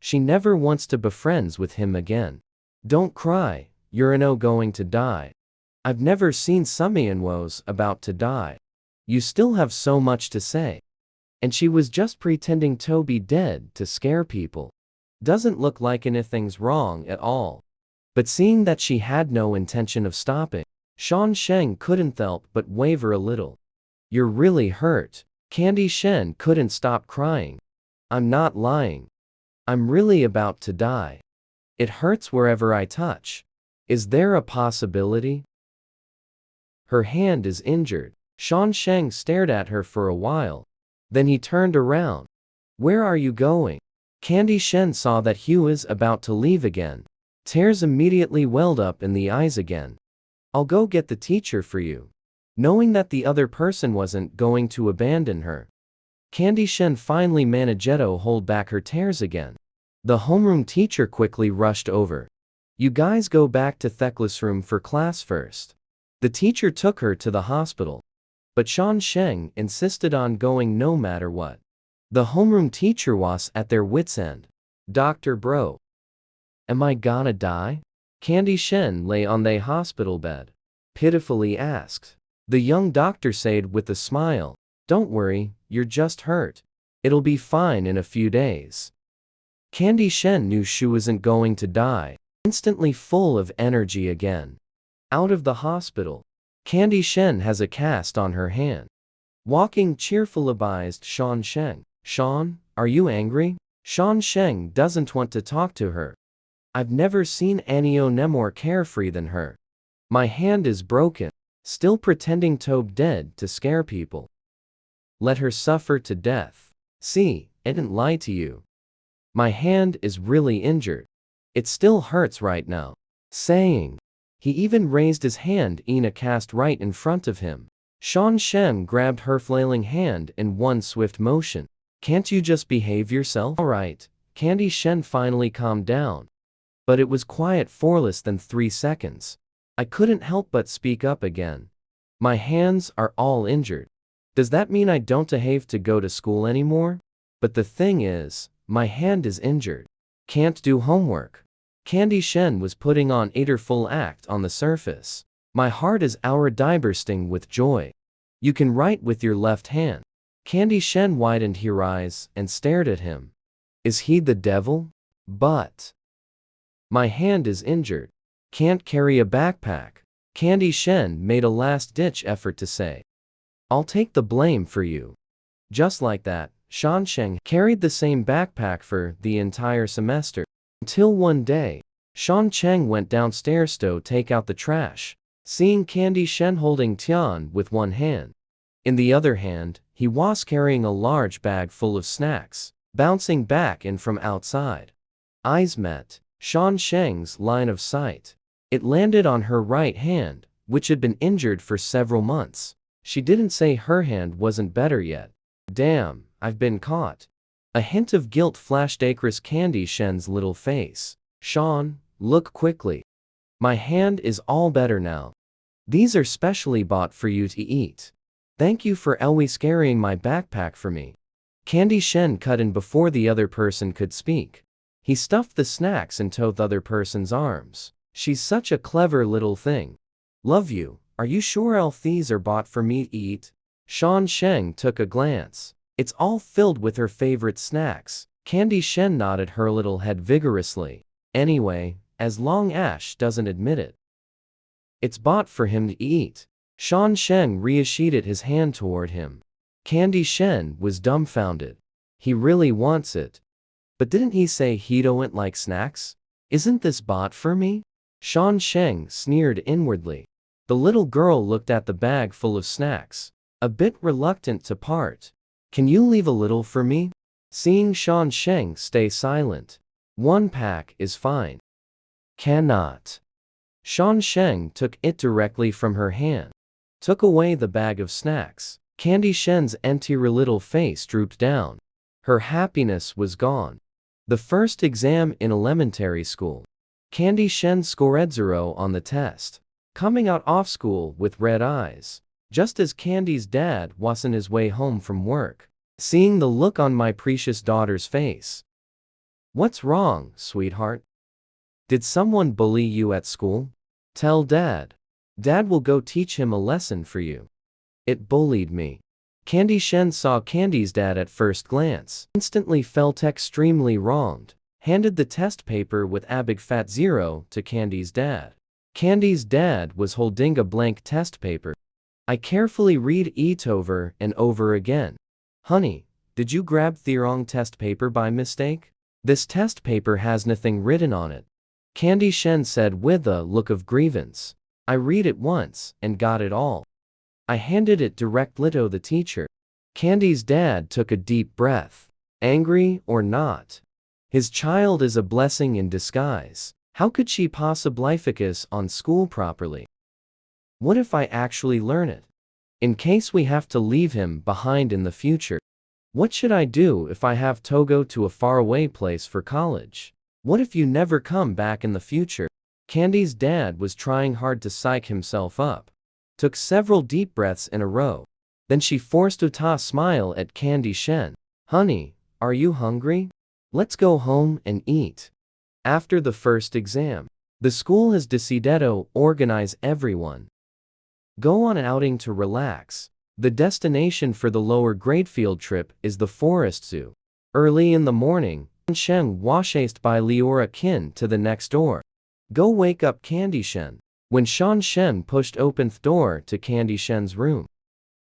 She never wants to be friends with him again. Don't cry, you're no going to die. I've never seen someone was about to die. You still have so much to say. And she was just pretending to be dead to scare people. Doesn't look like anything's wrong at all. But seeing that she had no intention of stopping, Shan Sheng couldn't help but waver a little. You're really hurt. Candy Shen couldn't stop crying. I'm not lying. I'm really about to die. It hurts wherever I touch. Is there a possibility? Her hand is injured. Shan Sheng stared at her for a while. Then he turned around. Where are you going? Candy Shen saw that he was about to leave again. Tears immediately welled up in the eyes again. I'll go get the teacher for you. Knowing that the other person wasn't going to abandon her, Candy Shen finally managed to hold back her tears again. The homeroom teacher quickly rushed over. You guys go back to the classroom for class first. The teacher took her to the hospital. But Shan Sheng insisted on going no matter what. The homeroom teacher was at their wits' end. Dr. Bro. Am I gonna die? Candy Shen lay on the hospital bed. Pitifully asked. The young doctor said with a smile, don't worry, you're just hurt. It'll be fine in a few days. Candy Shen knew she wasn't going to die, instantly full of energy again. Out of the hospital, Candy Shen has a cast on her hand. Walking cheerful abized Shan Sheng. Shan, are you angry? Shan Sheng doesn't want to talk to her. I've never seen anyone more carefree than her. My hand is broken. Still pretending to be dead to scare people. Let her suffer to death. See, I didn't lie to you. My hand is really injured. It still hurts right now. Saying. He even raised his hand in a cast right in front of him. Shan Sheng grabbed her flailing hand in one swift motion. Can't you just behave yourself? Alright, Candy Shen finally calmed down. But it was quiet for less than 3 seconds. I couldn't help but speak up again. My hands are all injured. Does that mean I don't have to go to school anymore? But the thing is, my hand is injured. Can't do homework. Candy Shen was putting on a full act on the surface. My heart is bursting with joy. You can write with your left hand. Candy Shen widened her eyes and stared at him. Is he the devil? But my hand is injured. Can't carry a backpack. Candy Shen made a last-ditch effort to say, I'll take the blame for you. Just like that, Shan Sheng carried the same backpack for the entire semester. Until one day, Shan Sheng went downstairs to take out the trash, seeing Candy Shen holding Tian with one hand. In the other hand, he was carrying a large bag full of snacks, bouncing back in from outside. Eyes met. Shan Sheng's line of sight. It landed on her right hand, which had been injured for several months. She didn't say her hand wasn't better yet. Damn, I've been caught. A hint of guilt flashed across Candy Shen's little face. Sean, look quickly. My hand is all better now. These are specially bought for you to eat. Thank you for always carrying my backpack for me. Candy Shen cut in before the other person could speak. He stuffed the snacks into the other person's arms. She's such a clever little thing. Love you. Are you sure all these are bought for me to eat? Sean Sheng took a glance. It's all filled with her favorite snacks. Candy Shen nodded her little head vigorously. Anyway, as long as doesn't admit it. It's bought for him to eat. Sean Sheng reassured his hand toward him. Candy Shen was dumbfounded. He really wants it. But didn't he say he don't like snacks? Isn't this bought for me? Sean Sheng sneered inwardly. The little girl looked at the bag full of snacks, a bit reluctant to part. Can you leave a little for me? Seeing Sean Sheng stay silent. One pack is fine. Cannot. Sean Sheng took it directly from her hand. Took away the bag of snacks. Candy Shen's entire little face drooped down. Her happiness was gone. The first exam in elementary school. Candy Shen scored 0 on the test. Coming out of school with red eyes. Just as Candy's dad was on his way home from work. Seeing the look on my precious daughter's face. What's wrong, sweetheart? Did someone bully you at school? Tell Dad. Dad will go teach him a lesson for you. It bullied me. Candy Shen saw Candy's dad at first glance. Instantly felt extremely wronged. Handed the test paper with a big fat 0 to Candy's dad. Candy's dad was holding a blank test paper. I carefully read it over and over again. Honey, did you grab the wrong test paper by mistake? This test paper has nothing written on it. Candy Shen said with a look of grievance. I read it once and got it all. I handed it directly to the teacher. Candy's dad took a deep breath. Angry or not? His child is a blessing in disguise. How could she possibly focus on school properly? What if I actually learn it? In case we have to leave him behind in the future. What should I do if I have to go to a faraway place for college? What if you never come back in the future? Candy's dad was trying hard to psych himself up. Took several deep breaths in a row. Then she forced a smile at Candy Shen. Honey, are you hungry? Let's go home and eat. After the first exam, the school has decided to organize everyone. Go on an outing to relax. The destination for the lower grade field trip is the forest zoo. Early in the morning, Sheng washed by Leora Kin to the next door. Go wake up Candy Shen. When Sean Shen pushed open the door to Candy Shen's room,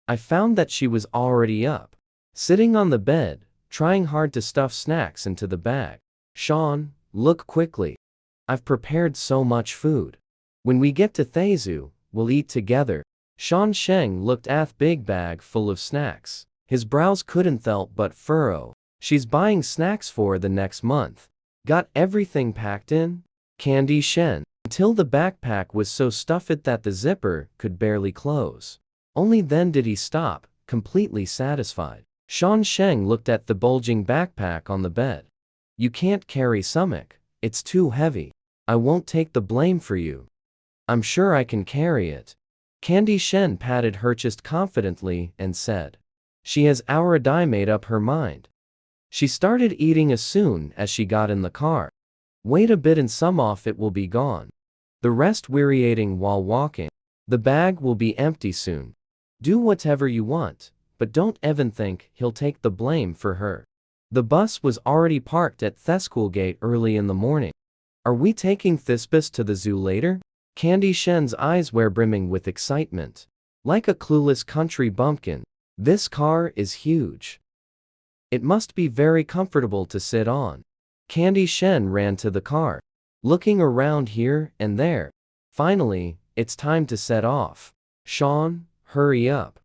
I found that she was already up, sitting on the bed, trying hard to stuff snacks into the bag. Sean, look quickly. I've prepared so much food. When we get to Thaizu, we'll eat together. Sean Sheng looked at the big bag full of snacks. His brows couldn't help but furrow. She's buying snacks for the next month. Got everything packed in? Candy Shen. Until the backpack was so stuffed that the zipper could barely close. Only then did he stop, completely satisfied. Sean Sheng looked at the bulging backpack on the bed. You can't carry stomach. It's too heavy. I won't take the blame for you. I'm sure I can carry it. Candy Shen patted her chest confidently and said. She has already made up her mind. She started eating as soon as she got in the car. Wait a bit and some of it will be gone. The rest we're eating while walking. The bag will be empty soon. Do whatever you want, but don't even think he'll take the blame for her. The bus was already parked at the school gate early in the morning. Are we taking this bus to the zoo later? Candy Shen's eyes were brimming with excitement. Like a clueless country bumpkin. This car is huge. It must be very comfortable to sit on. Candy Shen ran to the car, looking around here and there. Finally, it's time to set off. Sean, hurry up.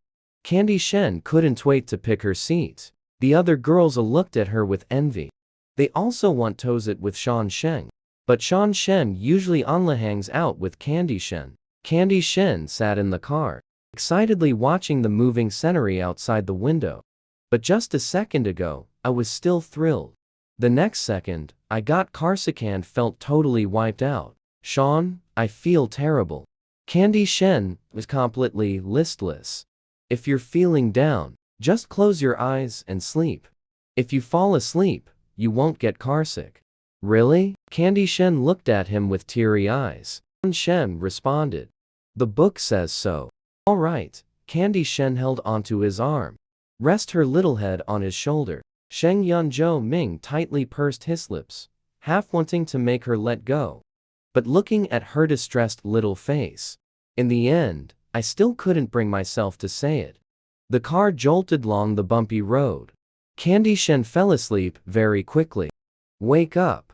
Candy Shen couldn't wait to pick her seat. The other girls looked at her with envy. They also want to sit with Sean Sheng. But Sean Shen usually only hangs out with Candy Shen. Candy Shen sat in the car, excitedly watching the moving scenery outside the window. But just a second ago, I was still thrilled. The next second, I got carsick and felt totally wiped out. Sean, I feel terrible. Candy Shen was completely listless. If you're feeling down, just close your eyes and sleep. If you fall asleep, you won't get carsick. Really? Candy Shen looked at him with teary eyes. Shen responded. The book says so. All right. Candy Shen held onto his arm. Rest her little head on his shoulder. Sheng Yunzhou Ming tightly pursed his lips, half wanting to make her let go, but looking at her distressed little face. In the end, I still couldn't bring myself to say it. The car jolted along the bumpy road. Candy Shen fell asleep very quickly. Wake up.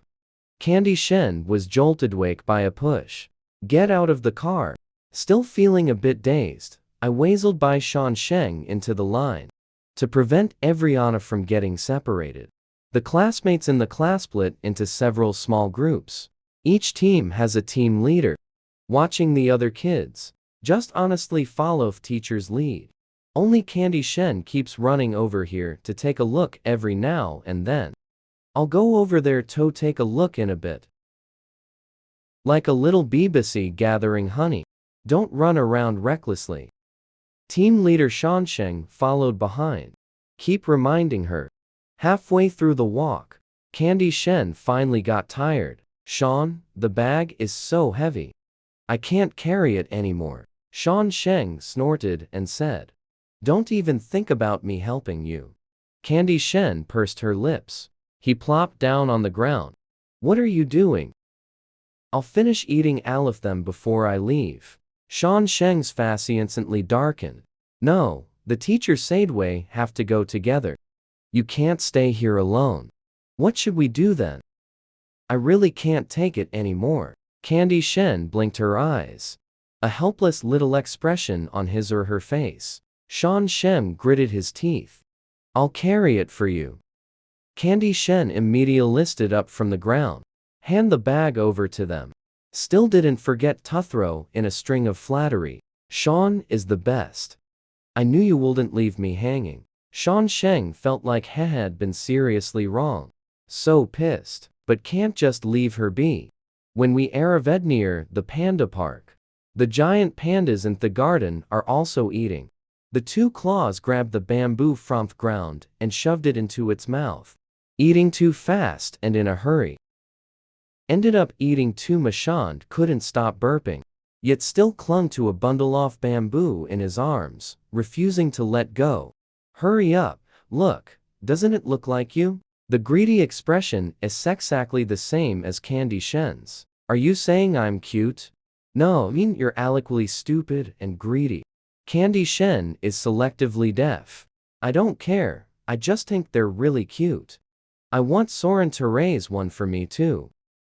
Candy Shen was jolted awake by a push. Get out of the car. Still feeling a bit dazed, I wazzled by Shan Sheng into the line. To prevent everyone from getting separated, the classmates in the class split into several small groups. Each team has a team leader. Watching the other kids, just honestly follow teacher's lead. Only Candy Shen keeps running over here to take a look every now and then. I'll go over there to take a look in a bit. Like a little BBC gathering honey. Don't run around recklessly. Team leader Shansheng followed behind. Keep reminding her. Halfway through the walk, Candy Shen finally got tired. Sean, the bag is so heavy. I can't carry it anymore. Shan Sheng snorted and said. Don't even think about me helping you. Candy Shen pursed her lips. He plopped down on the ground. What are you doing? I'll finish eating all of them before I leave. Shan Sheng's face instantly darkened. No, the teacher said we have to go together. You can't stay here alone. What should we do then? I really can't take it anymore. Candy Shen blinked her eyes. A helpless little expression on his or her face. Shan Sheng gritted his teeth. I'll carry it for you. Candy Shen immediately lifted up from the ground. Hand the bag over to them. Still didn't forget to throw in a string of flattery. Sean is the best. I knew you wouldn't leave me hanging. Shan Sheng felt like he had been seriously wrong. So pissed, but can't just leave her be. When we arrived near the panda park, the giant pandas in the garden are also eating. The two claws grabbed the bamboo from the ground and shoved it into its mouth. Eating too fast and in a hurry. Ended up eating too much and couldn't stop burping, yet still clung to a bundle of bamboo in his arms, refusing to let go. Hurry up, look, doesn't it look like you? The greedy expression is exactly the same as Candy Shen's. Are you saying I'm cute? No, I mean you're equally stupid and greedy. Candy Shen is selectively deaf. I don't care, I just think they're really cute. I want Soren to raise one for me too.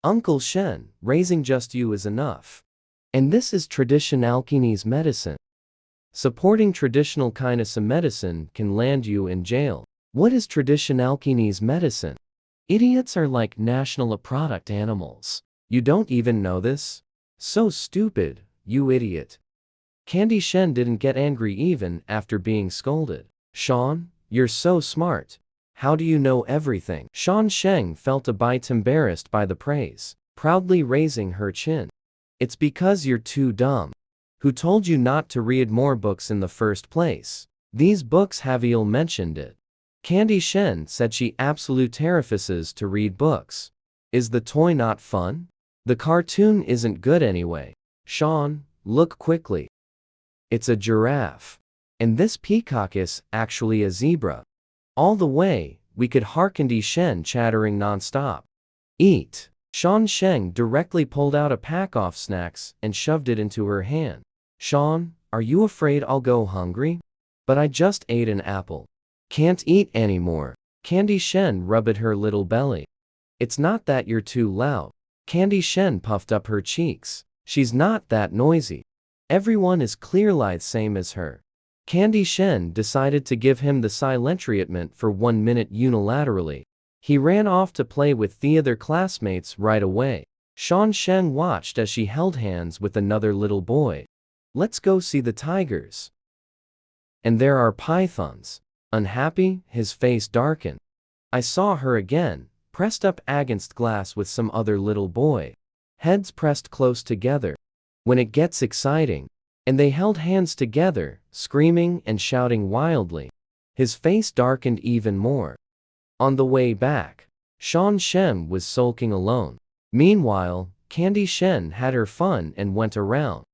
Uncle Shen, raising just you is enough. And this is traditional Chinese medicine. Supporting traditional Chinese medicine can land you in jail. What is traditional Chinese medicine? Idiots are like national product animals. You don't even know this? So stupid, you idiot. Candy Shen didn't get angry even after being scolded. Sean, you're so smart. How do you know everything? Shan Sheng felt a bit embarrassed by the praise, proudly raising her chin. It's because you're too dumb. Who told you not to read more books in the first place? These books have ill mentioned it. Candy Shen said she absolutely refuses to read books. Is the toy not fun? The cartoon isn't good anyway. Sean, look quickly. It's a giraffe. And this peacock is actually a zebra. All the way, we could hear Candy Shen chattering non-stop. Eat. Shan Sheng directly pulled out a pack of snacks and shoved it into her hand. Sean, are you afraid I'll go hungry? But I just ate an apple. Can't eat anymore. Candy Shen rubbed her little belly. It's not that you're too loud. Candy Shen puffed up her cheeks. She's not that noisy. Everyone is clearly the same as her. Candy Shen decided to give him the silent treatment for 1 minute unilaterally. He ran off to play with the other classmates right away. Shan Sheng watched as she held hands with another little boy. Let's go see the tigers. And there are pythons. Unhappy, his face darkened. I saw her again, pressed up against glass with some other little boy. Heads pressed close together. When it gets exciting. And they held hands together, screaming and shouting wildly. His face darkened even more. On the way back, Shan Shen was sulking alone. Meanwhile, Candy Shen had her fun and went around.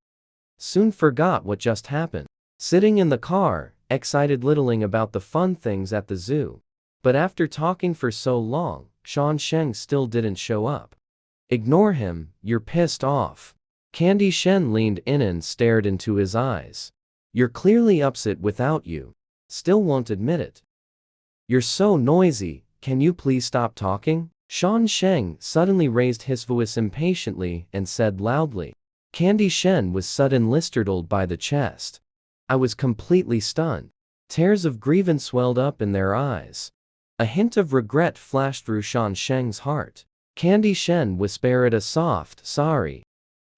Soon forgot what just happened. Sitting in the car, excited littling about the fun things at the zoo. But after talking for so long, Shan Sheng still didn't show up. Ignore him, you're pissed off. Candy Shen leaned in and stared into his eyes. You're clearly upset without you. Still won't admit it. You're so noisy, can you please stop talking? Shan Sheng suddenly raised his voice impatiently and said loudly. Candy Shen was suddenly startled by the chest. I was completely stunned. Tears of grievance swelled up in their eyes. A hint of regret flashed through Shan Sheng's heart. Candy Shen whispered a soft sorry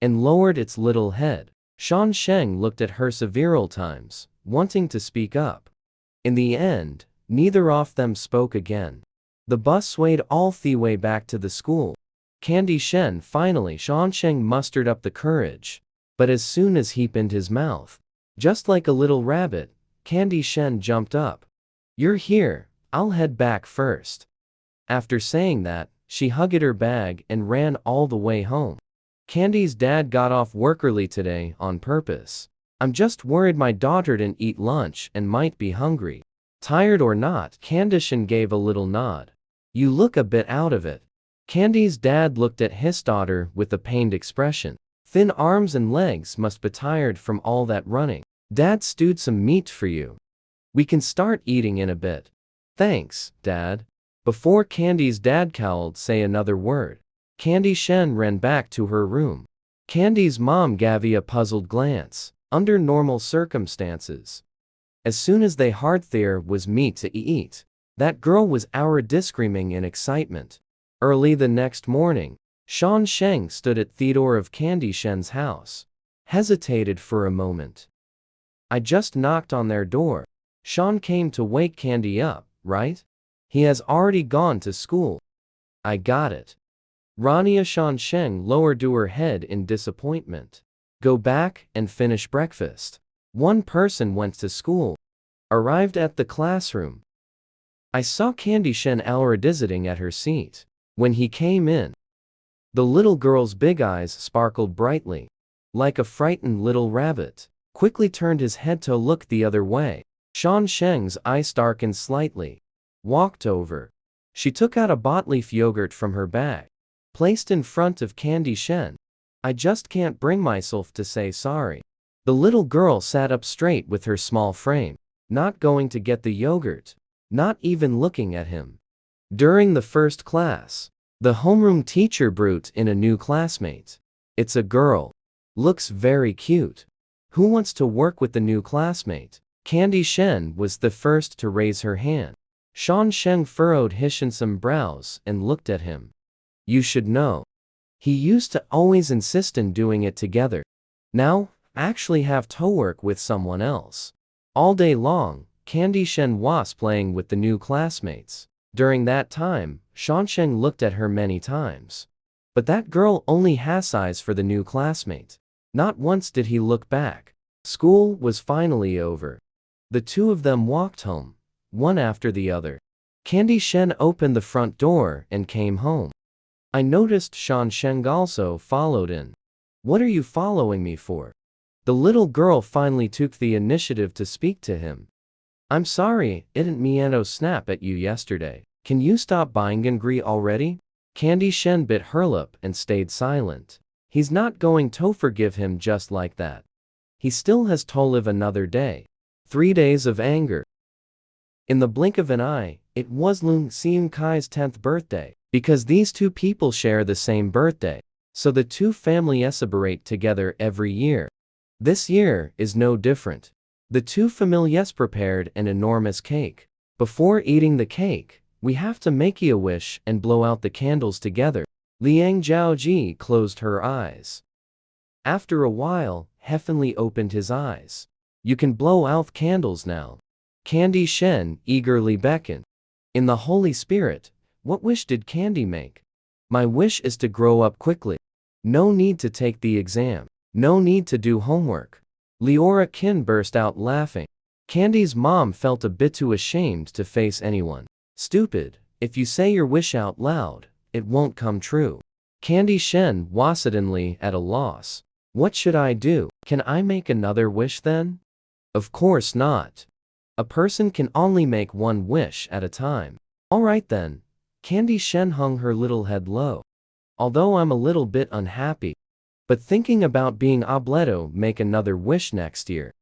and lowered its little head. Shan Sheng looked at her several times, wanting to speak up. In the end, neither of them spoke again. The bus swayed all the way back to the school. Candy Shen finally Shan Sheng mustered up the courage. But as soon as he opened his mouth, just like a little rabbit, Candy Shen jumped up. You're here, I'll head back first. After saying that, she hugged her bag and ran all the way home. Candy's dad got off work early today on purpose. I'm just worried my daughter didn't eat lunch and might be hungry. Tired or not, Candy Shen gave a little nod. You look a bit out of it. Candy's dad looked at his daughter with a pained expression. Thin arms and legs must be tired from all that running. Dad stewed some meat for you. We can start eating in a bit. Thanks, Dad. Before Candy's dad cowled say another word, Candy Shen ran back to her room. Candy's mom gave a puzzled glance. Under normal circumstances, as soon as they heard there was meat to eat, that girl was already screaming in excitement. Early the next morning, Shan Sheng stood at the door of Candy Shen's house. Hesitated for a moment. I just knocked on their door. Shan came to wake Candy up, right? He has already gone to school. I got it. Rania Shan Sheng lowered her head in disappointment. Go back and finish breakfast. One person went to school. Arrived at the classroom. I saw Candy Shen already sitting at her seat. When he came in, the little girl's big eyes sparkled brightly. Like a frightened little rabbit. Quickly turned his head to look the other way. Shan Sheng's eyes darkened slightly. Walked over. She took out a botleaf yogurt from her bag. Placed in front of Candy Shen. I just can't bring myself to say sorry. The little girl sat up straight with her small frame. Not going to get the yogurt. Not even looking at him. During the first class, the homeroom teacher brought in a new classmate. It's a girl. Looks very cute. Who wants to work with the new classmate? Candy Shen was the first to raise her hand. Shan Sheng furrowed his handsome brows and looked at him. You should know. He used to always insist on doing it together. Now, actually have to work with someone else. All day long, Candy Shen was playing with the new classmates. During that time, Shan Sheng looked at her many times. But that girl only has eyes for the new classmate. Not once did he look back. School was finally over. The two of them walked home, one after the other. Candy Shen opened the front door and came home. I noticed Shan Sheng also followed in. What are you following me for? The little girl finally took the initiative to speak to him. I'm sorry, didn't mean snap at you yesterday. Can you stop being angry already? Candy Shen bit her lip and stayed silent. He's not going to forgive him just like that. He still has to live another day. 3 days of anger. In the blink of an eye, it was Lung Seung Kai's 10th birthday. Because these two people share the same birthday, so the two families celebrate together every year. This year is no different. The two families prepared an enormous cake. Before eating the cake, we have to make a wish and blow out the candles together. Liang Zhaoji closed her eyes. After a while, Heavenly opened his eyes. You can blow out candles now. Candy Shen eagerly beckoned. In the Holy Spirit, what wish did Candy make? My wish is to grow up quickly. No need to take the exam. No need to do homework. Leora Kin burst out laughing. Candy's mom felt a bit too ashamed to face anyone. Stupid, if you say your wish out loud, it won't come true. Candy Shen was suddenly at a loss. What should I do? Can I make another wish then? Of course not. A person can only make one wish at a time. Alright then. Candy Shen hung her little head low. Although I'm a little bit unhappy, but thinking about being obliged make another wish next year.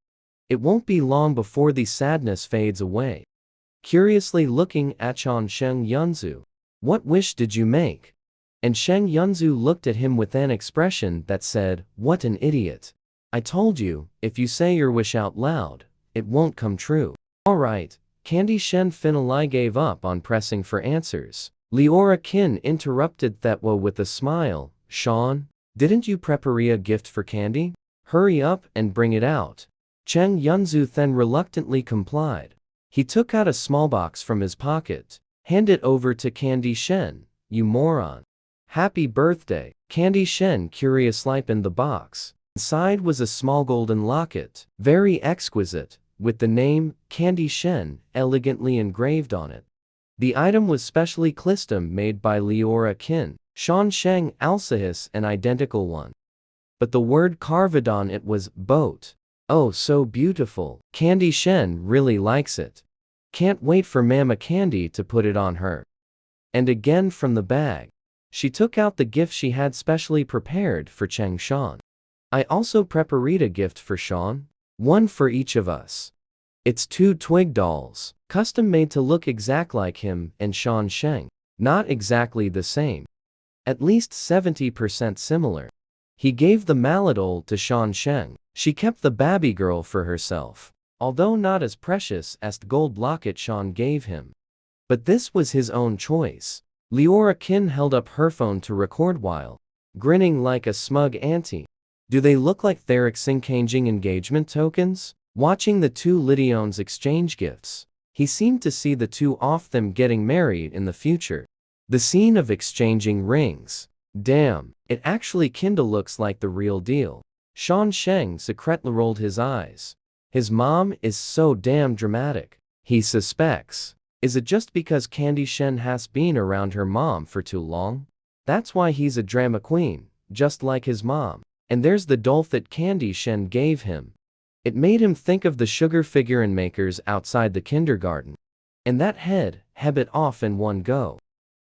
It won't be long before the sadness fades away. Curiously looking at Sheng Yunzu. What wish did you make? And Sheng Yunzu looked at him with an expression that said, what an idiot. I told you, if you say your wish out loud, it won't come true. Alright, Candy Shen finally gave up on pressing for answers. Leora Kin interrupted Thetwa with a smile. Sean, didn't you prepare a gift for Candy? Hurry up and bring it out. Cheng Yunzu then reluctantly complied. He took out a small box from his pocket. Hand it over to Candy Shen, you moron. Happy birthday. Candy Shen curiously opened the box. Inside was a small golden locket, very exquisite, with the name, Candy Shen, elegantly engraved on it. The item was specially custom made by Leora Kin. Shan Sheng Alsahis an identical one. But the word carved on it was, boat. Oh so beautiful. Candy Shen really likes it. Can't wait for Mama Candy to put it on her. And again from the bag. She took out the gift she had specially prepared for Cheng Shan. I also prepared a gift for Sean. One for each of us. It's 2 twig dolls, custom made to look exact like him and Shan Sheng. Not exactly the same. At least 70% similar. He gave the mallet to Shan Sheng. She kept the baby girl for herself, although not as precious as the gold locket Shan gave him. But this was his own choice. Leora Kin held up her phone to record while grinning like a smug auntie. Do they look like they're exchanging engagement tokens? Watching the two Lidiones exchange gifts, he seemed to see the two of them getting married in the future. The scene of exchanging rings. Damn, it actually kinda looks like the real deal. Shan Sheng secretly rolled his eyes. His mom is so damn dramatic. He suspects. Is it just because Candy Shen has been around her mom for too long? That's why he's a drama queen, just like his mom. And there's the doll that Candy Shen gave him. It made him think of the sugar figurine makers outside the kindergarten. And that head, heb it off in one go.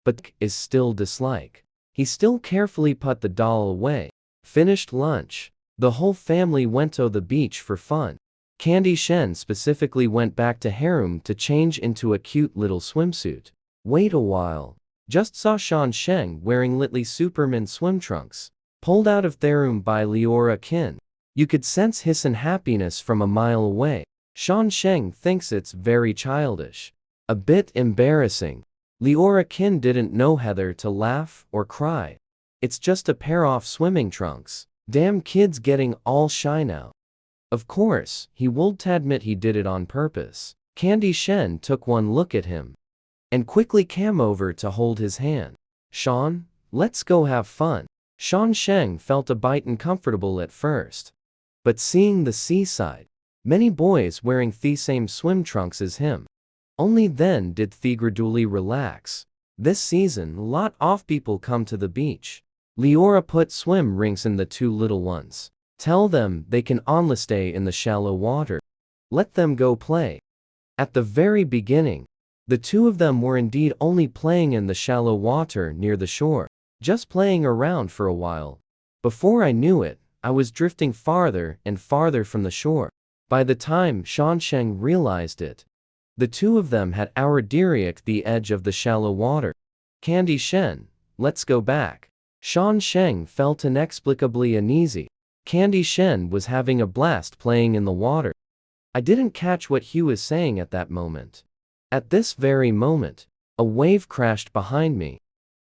But is still dislike. He still carefully put the doll away. Finished lunch. The whole family went to the beach for fun. Candy Shen specifically went back to harem to change into a cute little swimsuit. Wait a while. Just saw Shan Sheng wearing Litly Superman swim trunks. Pulled out of their room by Leora Kin. You could sense his unhappiness from a mile away. Shan Sheng thinks it's very childish. A bit embarrassing. Leora Kin didn't know whether to laugh or cry. It's just a pair of swimming trunks. Damn kid's getting all shy now. Of course, he would admit he did it on purpose. Candy Shen took one look at him. And quickly came over to hold his hand. Sean, let's go have fun. Shan Sheng felt a bit uncomfortable at first. But seeing the seaside, many boys wearing the same swim trunks as him. Only then did they gradually relax. This season, a lot of people come to the beach. Leora put swim rings in the two little ones. Tell them they can only stay in the shallow water. Let them go play. At the very beginning, the two of them were indeed only playing in the shallow water near the shore. Just playing around for a while. Before I knew it, I was drifting farther and farther from the shore. By the time Shan Sheng realized it, the two of them had oured the edge of the shallow water. Candy Shen, let's go back. Shan Sheng felt inexplicably uneasy. Candy Shen was having a blast playing in the water. I didn't catch what he was saying at that moment. At this very moment, a wave crashed behind me.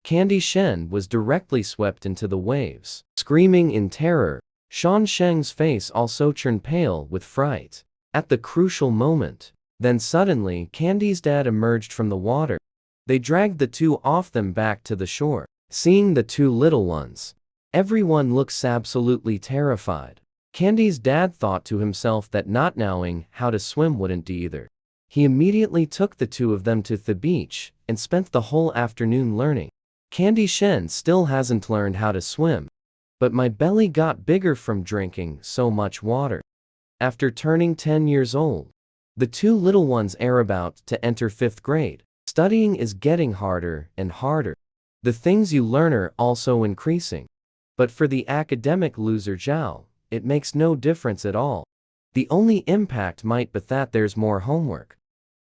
Candy Shen was directly swept into the waves. Screaming in terror, Shan Sheng's face also turned pale with fright. At the crucial moment, then suddenly Candy's dad emerged from the water. They dragged the two of them back to the shore. Seeing the two little ones, everyone looks absolutely terrified. Candy's dad thought to himself that not knowing how to swim wouldn't do either. He immediately took the two of them to the beach and spent the whole afternoon learning. Candy Shen still hasn't learned how to swim, but my belly got bigger from drinking so much water. After turning 10 years old, the two little ones are about to enter 5th grade. Studying is getting harder and harder. The things you learn are also increasing. But for the academic loser Zhao, it makes no difference at all. The only impact might be that there's more homework.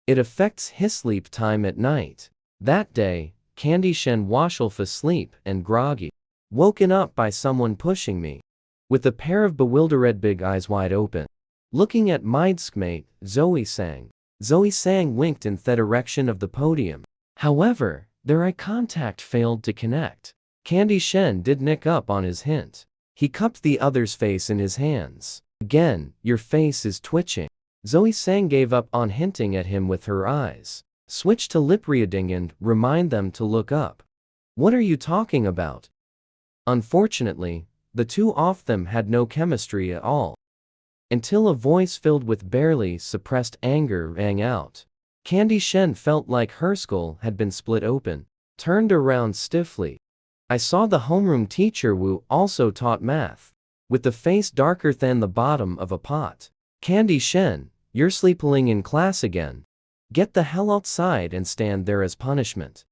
It affects his sleep time at night. That day, Candy Shen was asleep and groggy, woken up by someone pushing me. With a pair of bewildered big eyes wide open, looking at my mate, Zoe Sang. Zoe Sang winked in the direction of the podium. However, their eye contact failed to connect. Candy Shen did nick up on his hint. He cupped the other's face in his hands. Again, your face is twitching. Zoe Sang gave up on hinting at him with her eyes. Switch to lip reading and remind them to look up. What are you talking about? Unfortunately, the two of them had no chemistry at all. Until a voice filled with barely suppressed anger rang out. Candy Shen felt like her skull had been split open, turned around stiffly. I saw the homeroom teacher who also taught math, with the face darker than the bottom of a pot. Candy Shen, you're sleeping in class again. Get the hell outside and stand there as punishment.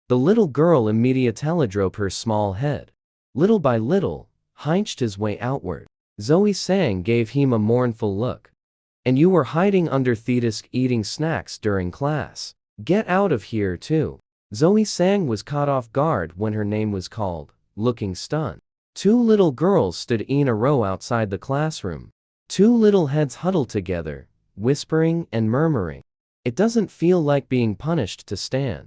The little girl immediately dropped her small head. Little by little, hinched his way outward. Zoe Sang gave him a mournful look. And you were hiding under the desk eating snacks during class. Get out of here too. Zoe Sang was caught off guard when her name was called, looking stunned. Two little girls stood in a row outside the classroom. Two little heads huddled together, whispering and murmuring. It doesn't feel like being punished to stand.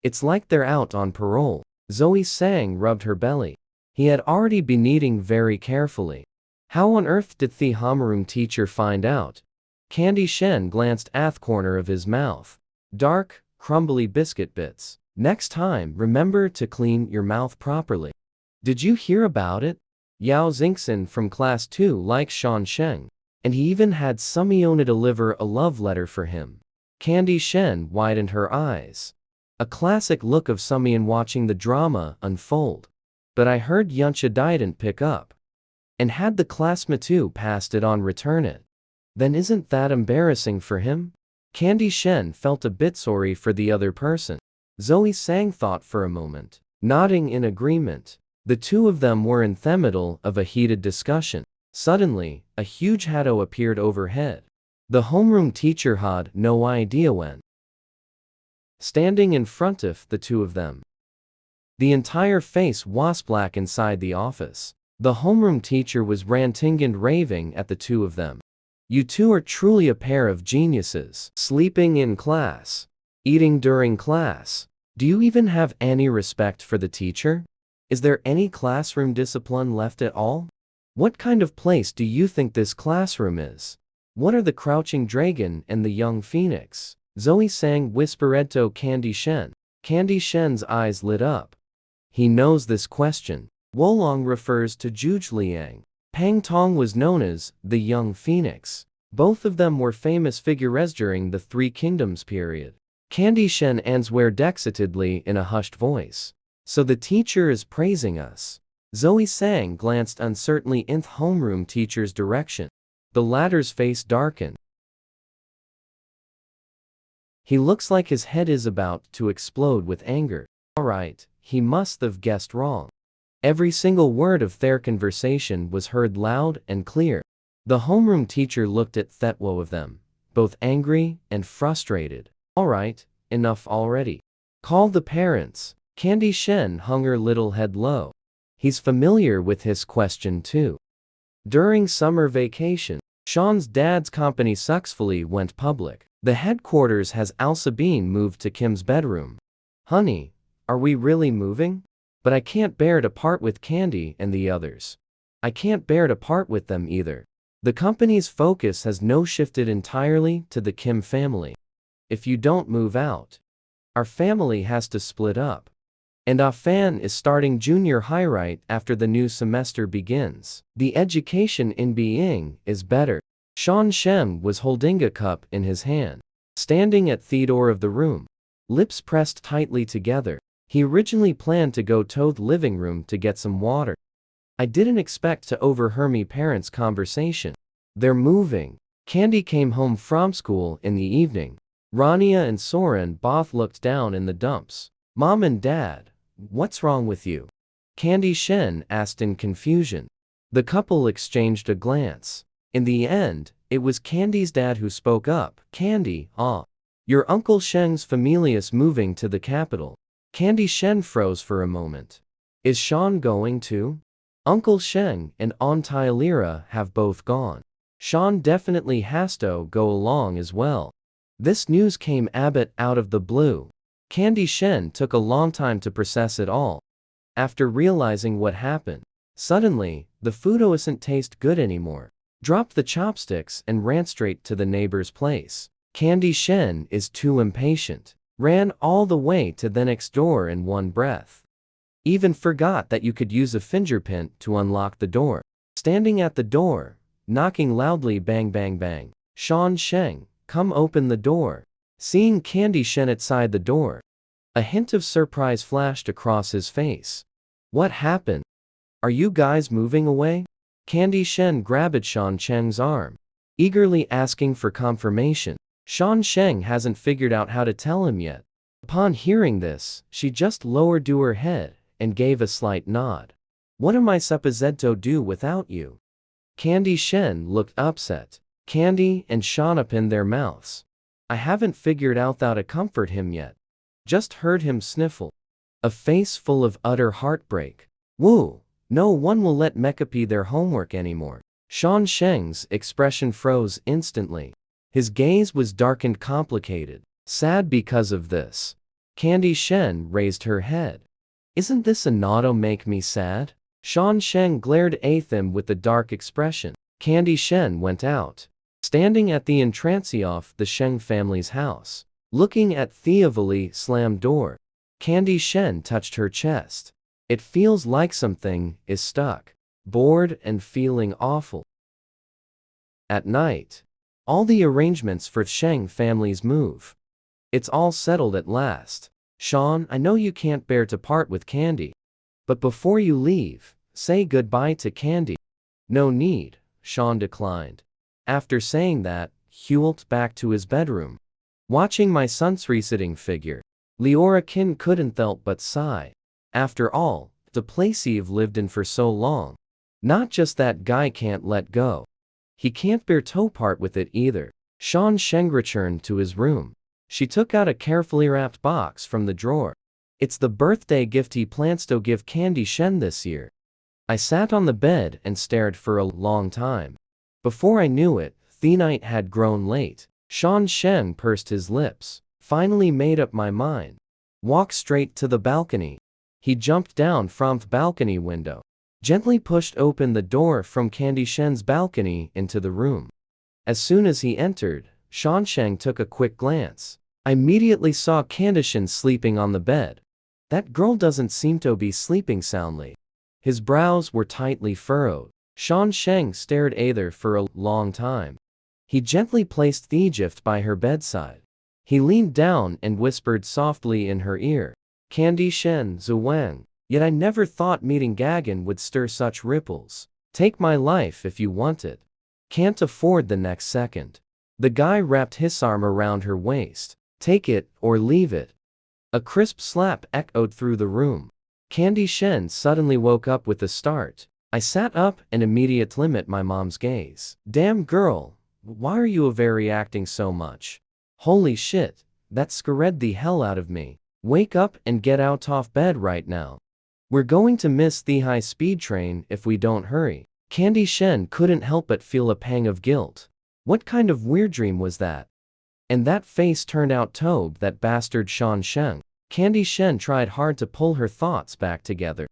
It's like they're out on parole. Zoe Sang rubbed her belly. He had already been eating very carefully. How on earth did the homeroom teacher find out? Candy Shen glanced at the corner of his mouth. Dark, crumbly biscuit bits. Next time, remember to clean your mouth properly. Did you hear about it? Yao Xingxin from class 2 likes Shan Sheng, and he even had Sumiona deliver a love letter for him. Candy Shen widened her eyes. A classic look of Sumian watching the drama unfold. But I heard Yunsha didn't pick up. And had the classmate too passed it on return it. Then isn't that embarrassing for him? Candy Shen felt a bit sorry for the other person. Zoe Sang thought for a moment, nodding in agreement. The two of them were in the middle of a heated discussion. Suddenly, a huge shadow appeared overhead. The homeroom teacher had no idea when. Standing in front of the two of them. The entire face was black inside the office. The homeroom teacher was ranting and raving at the two of them. You two are truly a pair of geniuses. Sleeping in class. Eating during class. Do you even have any respect for the teacher? Is there any classroom discipline left at all? What kind of place do you think this classroom is? What are the crouching dragon and the young phoenix? Zoe Sang whispered to Candy Shen. Candy Shen's eyes lit up. He knows this question. Wolong refers to Zhuge Liang. Pang Tong was known as the Young Phoenix. Both of them were famous figures during the Three Kingdoms period. Candy Shen answered excitedly in a hushed voice. So the teacher is praising us. Zoe Sang glanced uncertainly in the homeroom teacher's direction. The latter's face darkened. He looks like his head is about to explode with anger. Alright, he must have guessed wrong. Every single word of their conversation was heard loud and clear. The homeroom teacher looked at Thetwo of them, both angry and frustrated. Alright, enough already. Call the parents. Candy Shen hung her little head low. He's familiar with his question too. During summer vacation, Sean's dad's company successfully went public. The headquarters has also been moved to Kim's bedroom. Honey, are we really moving? But I can't bear to part with Candy and the others. I can't bear to part with them either. The company's focus has now shifted entirely to the Kim family. If you don't move out, Our family has to split up. And Ah Fan is starting junior high right after the new semester begins. The education in Beijing is better. Sean Sheng was holding a cup in his hand, standing at the door of the room, lips pressed tightly together. He originally planned to go to the living room to get some water. I didn't expect to overhear me parents' conversation. They're moving. Candy came home from school in the evening. Rania and Soren both looked down in the dumps. Mom and Dad, what's wrong with you? Candy Shen asked in confusion. The couple exchanged a glance. In the end, it was Candy's dad who spoke up. Candy, your Uncle Sheng's familia's moving to the capital. Candy Shen froze for a moment. Is Sean going too? Uncle Sheng and Aunt Tylera have both gone. Sean definitely has to go along as well. This news came a bit out of the blue. Candy Shen took a long time to process it all. After realizing what happened, suddenly, the food doesn't taste good anymore. Dropped the chopsticks and ran straight to the neighbor's place. Candy Shen is too impatient. Ran all the way to the next door in one breath. Even forgot that you could use a fingerprint to unlock the door. Standing at the door, knocking loudly, bang bang bang. Sean Sheng, come open the door. Seeing Candy Shen outside the door, a hint of surprise flashed across his face. What happened? Are you guys moving away? Candy Shen grabbed Sean Sheng's arm, eagerly asking for confirmation. Sean Sheng hasn't figured out how to tell him yet. Upon hearing this, she just lowered her head and gave a slight nod. What am I supposed to do without you? Candy Shen looked upset. Candy and Sean opened their mouths. I haven't figured out how to comfort him yet. Just heard him sniffle. A face full of utter heartbreak. Woo! No one will let me copy their homework anymore. Sean Sheng's expression froze instantly. His gaze was dark and complicated. Sad because of this. Candy Shen raised her head. Isn't this enough to make me sad? Sean Sheng glared at him with a dark expression. Candy Shen went out, standing at the entrance of the Sheng family's house, looking at the heavily slammed door. Candy Shen touched her chest. It feels like something is stuck. Bored and feeling awful. At night, all the arrangements for Sheng family's move. It's all settled at last. Sean, I know you can't bear to part with Candy. But before you leave, say goodbye to Candy. No need, Sean declined. After saying that, he walked back to his bedroom. Watching my son's receding figure, Leora Kin couldn't help but sigh. After all, the place Eve lived in for so long. Not just that guy can't let go. He can't bear to part with it either. Sean Sheng returned to his room. She took out a carefully wrapped box from the drawer. It's the birthday gift he plans to give Candy Shen this year. I sat on the bed and stared for a long time. Before I knew it, the night had grown late. Sean Sheng pursed his lips. Finally made up my mind. Walk straight to the balcony. He jumped down from the balcony window, gently pushed open the door from Candy Shen's balcony into the room. As soon as he entered, Sean Sheng took a quick glance. I immediately saw Candy Shen sleeping on the bed. That girl doesn't seem to be sleeping soundly. His brows were tightly furrowed. Sean Sheng stared at her for a long time. He gently placed the gift by her bedside. He leaned down and whispered softly in her ear. Candy Shen, Zhuang. Yet I never thought meeting Gagan would stir such ripples. Take my life if you want it. Can't afford the next second. The guy wrapped his arm around her waist. Take it or leave it. A crisp slap echoed through the room. Candy Shen suddenly woke up with a start. I sat up and immediately met my mom's gaze. Damn girl, why are you overreacting so much? Holy shit, that scared the hell out of me. Wake up and get out of bed right now. We're going to miss the high-speed train if we don't hurry. Candy Shen couldn't help but feel a pang of guilt. What kind of weird dream was that? And that face turned out to be that bastard Sean Sheng. Candy Shen tried hard to pull her thoughts back together.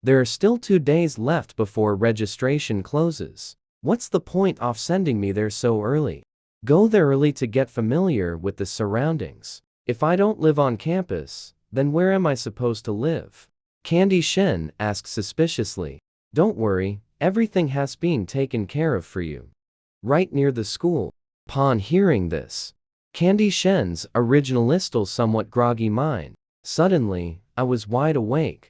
There are still 2 days left before registration closes. What's the point of sending me there so early? Go there early to get familiar with the surroundings. If I don't live on campus, then where am I supposed to live? Candy Shen asked suspiciously. Don't worry, everything has been taken care of for you. Right near the school. Upon hearing this, Candy Shen's originalistal somewhat groggy mind, suddenly, I was wide awake.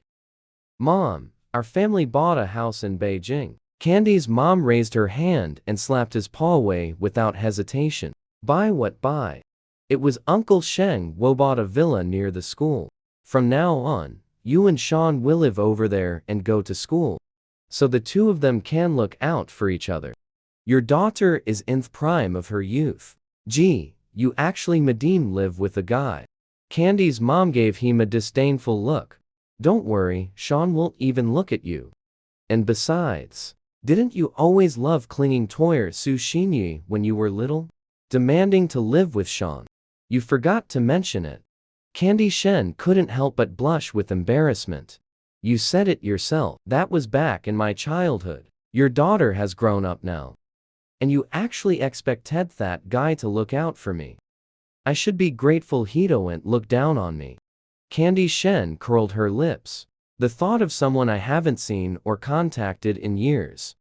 Mom, our family bought a house in Beijing. Candy's mom raised her hand and slapped his paw away without hesitation. Buy what buy? It was Uncle Sheng who bought a villa near the school. From now on, you and Sean will live over there and go to school. So the two of them can look out for each other. Your daughter is in the prime of her youth. Gee, you actually Madeem live with a guy. Candy's mom gave him a disdainful look. Don't worry, Sean won't even look at you. And besides, didn't you always love clinging to Su Xinyi when you were little? Demanding to live with Sean. You forgot to mention it. Candy Shen couldn't help but blush with embarrassment. You said it yourself. That was back in my childhood. Your daughter has grown up now. And you actually expected that guy to look out for me. I should be grateful he don't look down on me. Candy Shen curled her lips. The thought of someone I haven't seen or contacted in years.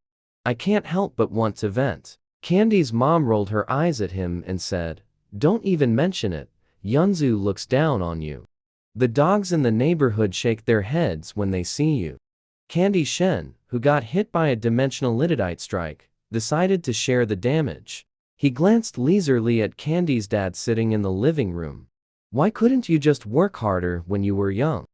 I can't help but want to vent. Candy's mom rolled her eyes at him and said, don't even mention it. Yunzu looks down on you. The dogs in the neighborhood shake their heads when they see you. Candy Shen, who got hit by a dimensional lidite strike, decided to share the damage. He glanced leisurely at Candy's dad sitting in the living room. Why couldn't you just work harder when you were young?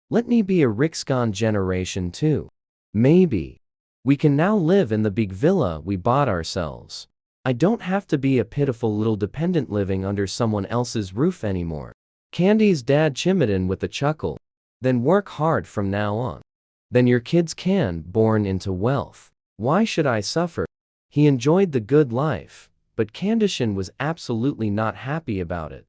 Let me be a Rixcon generation too. Maybe. We can now live in the big villa we bought ourselves. I don't have to be a pitiful little dependent living under someone else's roof anymore. Candy's dad chimed in with a chuckle. Then work hard from now on. Then your kids can born into wealth. Why should I suffer? He enjoyed the good life, but Candishan was absolutely not happy about it.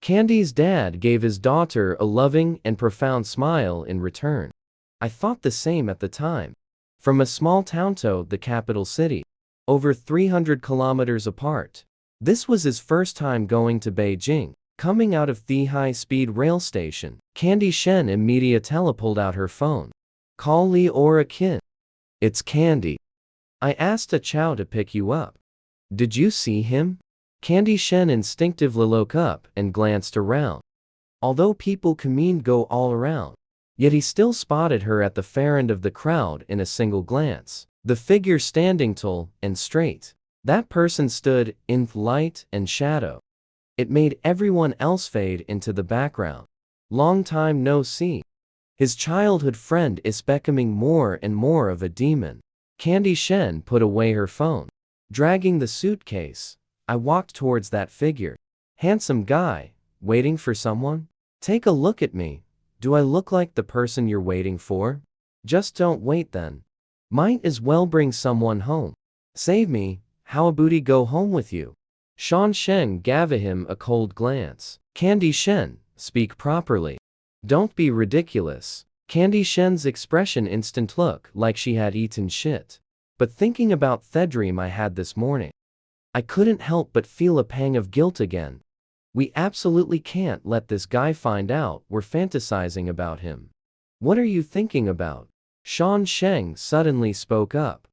Candy's dad gave his daughter a loving and profound smile in return. I thought the same at the time. From a small town to the capital city, over 300 kilometers apart. This was his first time going to Beijing. Coming out of the high-speed rail station, Candy Shen immediately pulled out her phone. Call Li or a kin. It's Candy. I asked a chow to pick you up. Did you see him? Candy Shen instinctively looked up and glanced around. Although people can go all around, yet he still spotted her at the far end of the crowd in a single glance. The figure standing tall and straight. That person stood in light and shadow. It made everyone else fade into the background. Long time no see. His childhood friend is becoming more and more of a demon. Candy Shen put away her phone. Dragging the suitcase, I walked towards that figure. Handsome guy, waiting for someone? Take a look at me. Do I look like the person you're waiting for? Just don't wait then. Might as well bring someone home. Save me, how about I go home with you? Sean Sheng gave him a cold glance. Candy Shen, speak properly. Don't be ridiculous. Candy Shen's expression instant looked like she had eaten shit. But thinking about the dream I had this morning, I couldn't help but feel a pang of guilt again. We absolutely can't let this guy find out we're fantasizing about him. What are you thinking about? Sean Sheng suddenly spoke up.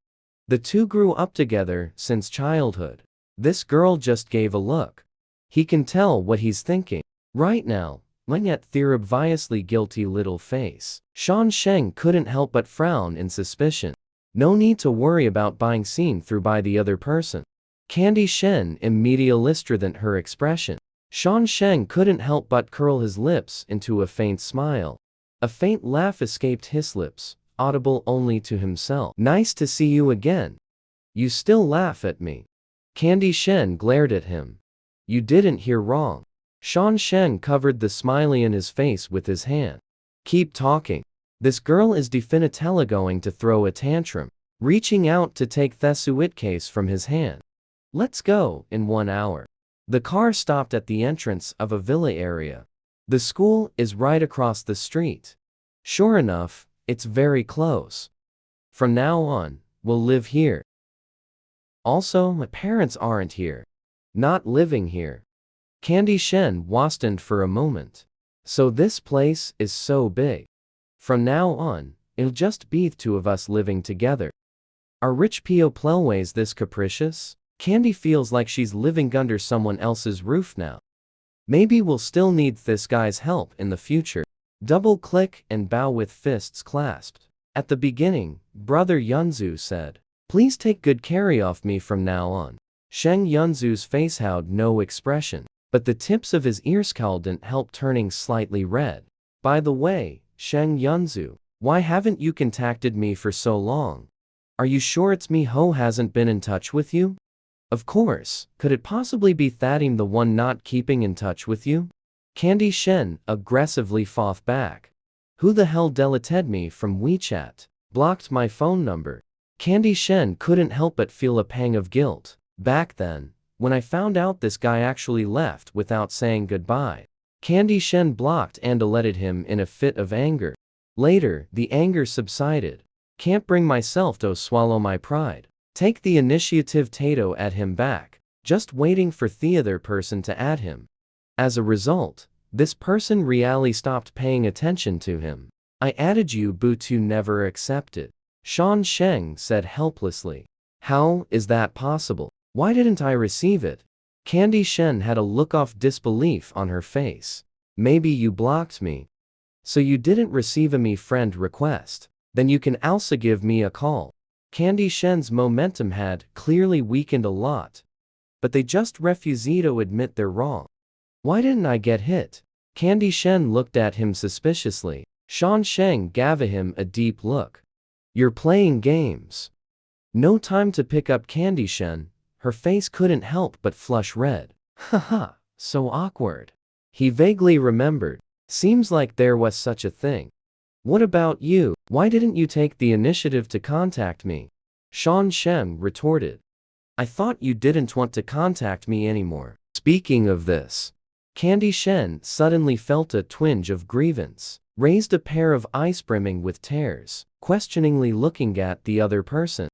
The two grew up together since childhood. This girl just gave a look. He can tell what he's thinking. Right now, looking at their obviously guilty little face, Sean Sheng couldn't help but frown in suspicion. No need to worry about being seen through by the other person. Candy Shen immediately strengthened her expression. Sean Sheng couldn't help but curl his lips into a faint smile. A faint laugh escaped his lips, audible only to himself. Nice to see you again. You still laugh at me. Candy Shen glared at him. You didn't hear wrong. Sean Sheng covered the smiley in his face with his hand. Keep talking. This girl is definitely going to throw a tantrum. Reaching out to take the suitcase from his hand. Let's go in 1 hour. The car stopped at the entrance of a villa area. The school is right across the street. Sure enough, it's very close. From now on, we'll live here. Also, my parents aren't here. Not living here. Candy Shen wasted for a moment. So this place is so big. From now on, it'll just be the two of us living together. Are rich Plelways this capricious? Candy feels like she's living under someone else's roof now. Maybe we'll still need this guy's help in the future. Double click and bow with fists clasped. At the beginning, Brother Yunzu said, "Please take good care of me from now on." Sheng Yunzu's face had no expression, but the tips of his ears didn't help turning slightly red. By the way, Sheng Yunzu, why haven't you contacted me for so long? Are you sure it's me who hasn't been in touch with you? Of course, could it possibly be that I'm the one not keeping in touch with you? Candy Shen aggressively fought back. Who the hell deleted me from WeChat? Blocked my phone number? Candy Shen couldn't help but feel a pang of guilt. Back then, when I found out this guy actually left without saying goodbye, Candy Shen blocked and deleted him in a fit of anger. Later, the anger subsided. Can't bring myself to swallow my pride. Take the initiative to add him back, just waiting for the other person to add him. As a result, this person really stopped paying attention to him. I added you but you never accepted. Shan Sheng said helplessly. How is that possible? Why didn't I receive it? Candy Shen had a look of disbelief on her face. Maybe you blocked me. So you didn't receive a me friend request. Then you can also give me a call. Candy Shen's momentum had clearly weakened a lot. But they just refused to admit they're wrong. Why didn't I get hit? Candy Shen looked at him suspiciously. Shan Sheng gave him a deep look. You're playing games. No time to pick up Candy Shen. Her face couldn't help but flush red. Haha, so awkward. He vaguely remembered. Seems like there was such a thing. What about you? Why didn't you take the initiative to contact me? Shan Sheng retorted. I thought you didn't want to contact me anymore. Speaking of this, Candy Shen suddenly felt a twinge of grievance, raised a pair of eyes brimming with tears, questioningly looking at the other person.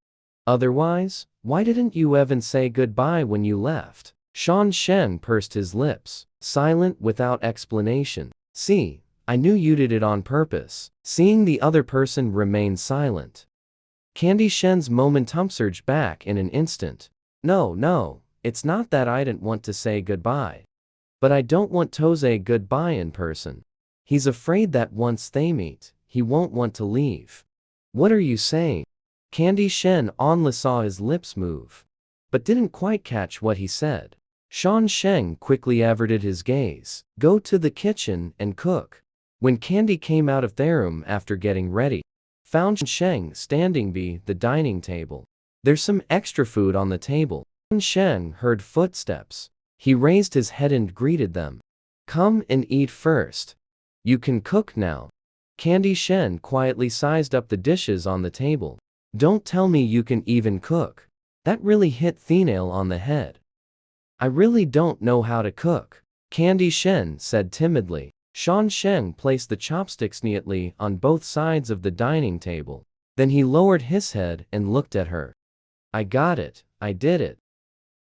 Otherwise, why didn't you even say goodbye when you left? Shan Sheng pursed his lips, silent without explanation. See, I knew you did it on purpose. Seeing the other person remain silent, Candy Shen's momentum surged back in an instant. No, it's not that I didn't want to say goodbye. But I don't want to say goodbye in person. He's afraid that once they meet, he won't want to leave. What are you saying? Candy Shen only saw his lips move, but didn't quite catch what he said. Shan Sheng quickly averted his gaze. Go to the kitchen and cook. When Candy came out of their room after getting ready, found Sheng standing by the dining table. There's some extra food on the table. Sheng heard footsteps. He raised his head and greeted them. Come and eat first. You can cook now. Candy Shen quietly sized up the dishes on the table. Don't tell me you can even cook. That really hit the nail on the head. I really don't know how to cook, Candy Shen said timidly. Shan Sheng placed the chopsticks neatly on both sides of the dining table. Then he lowered his head and looked at her. I got it, I did it.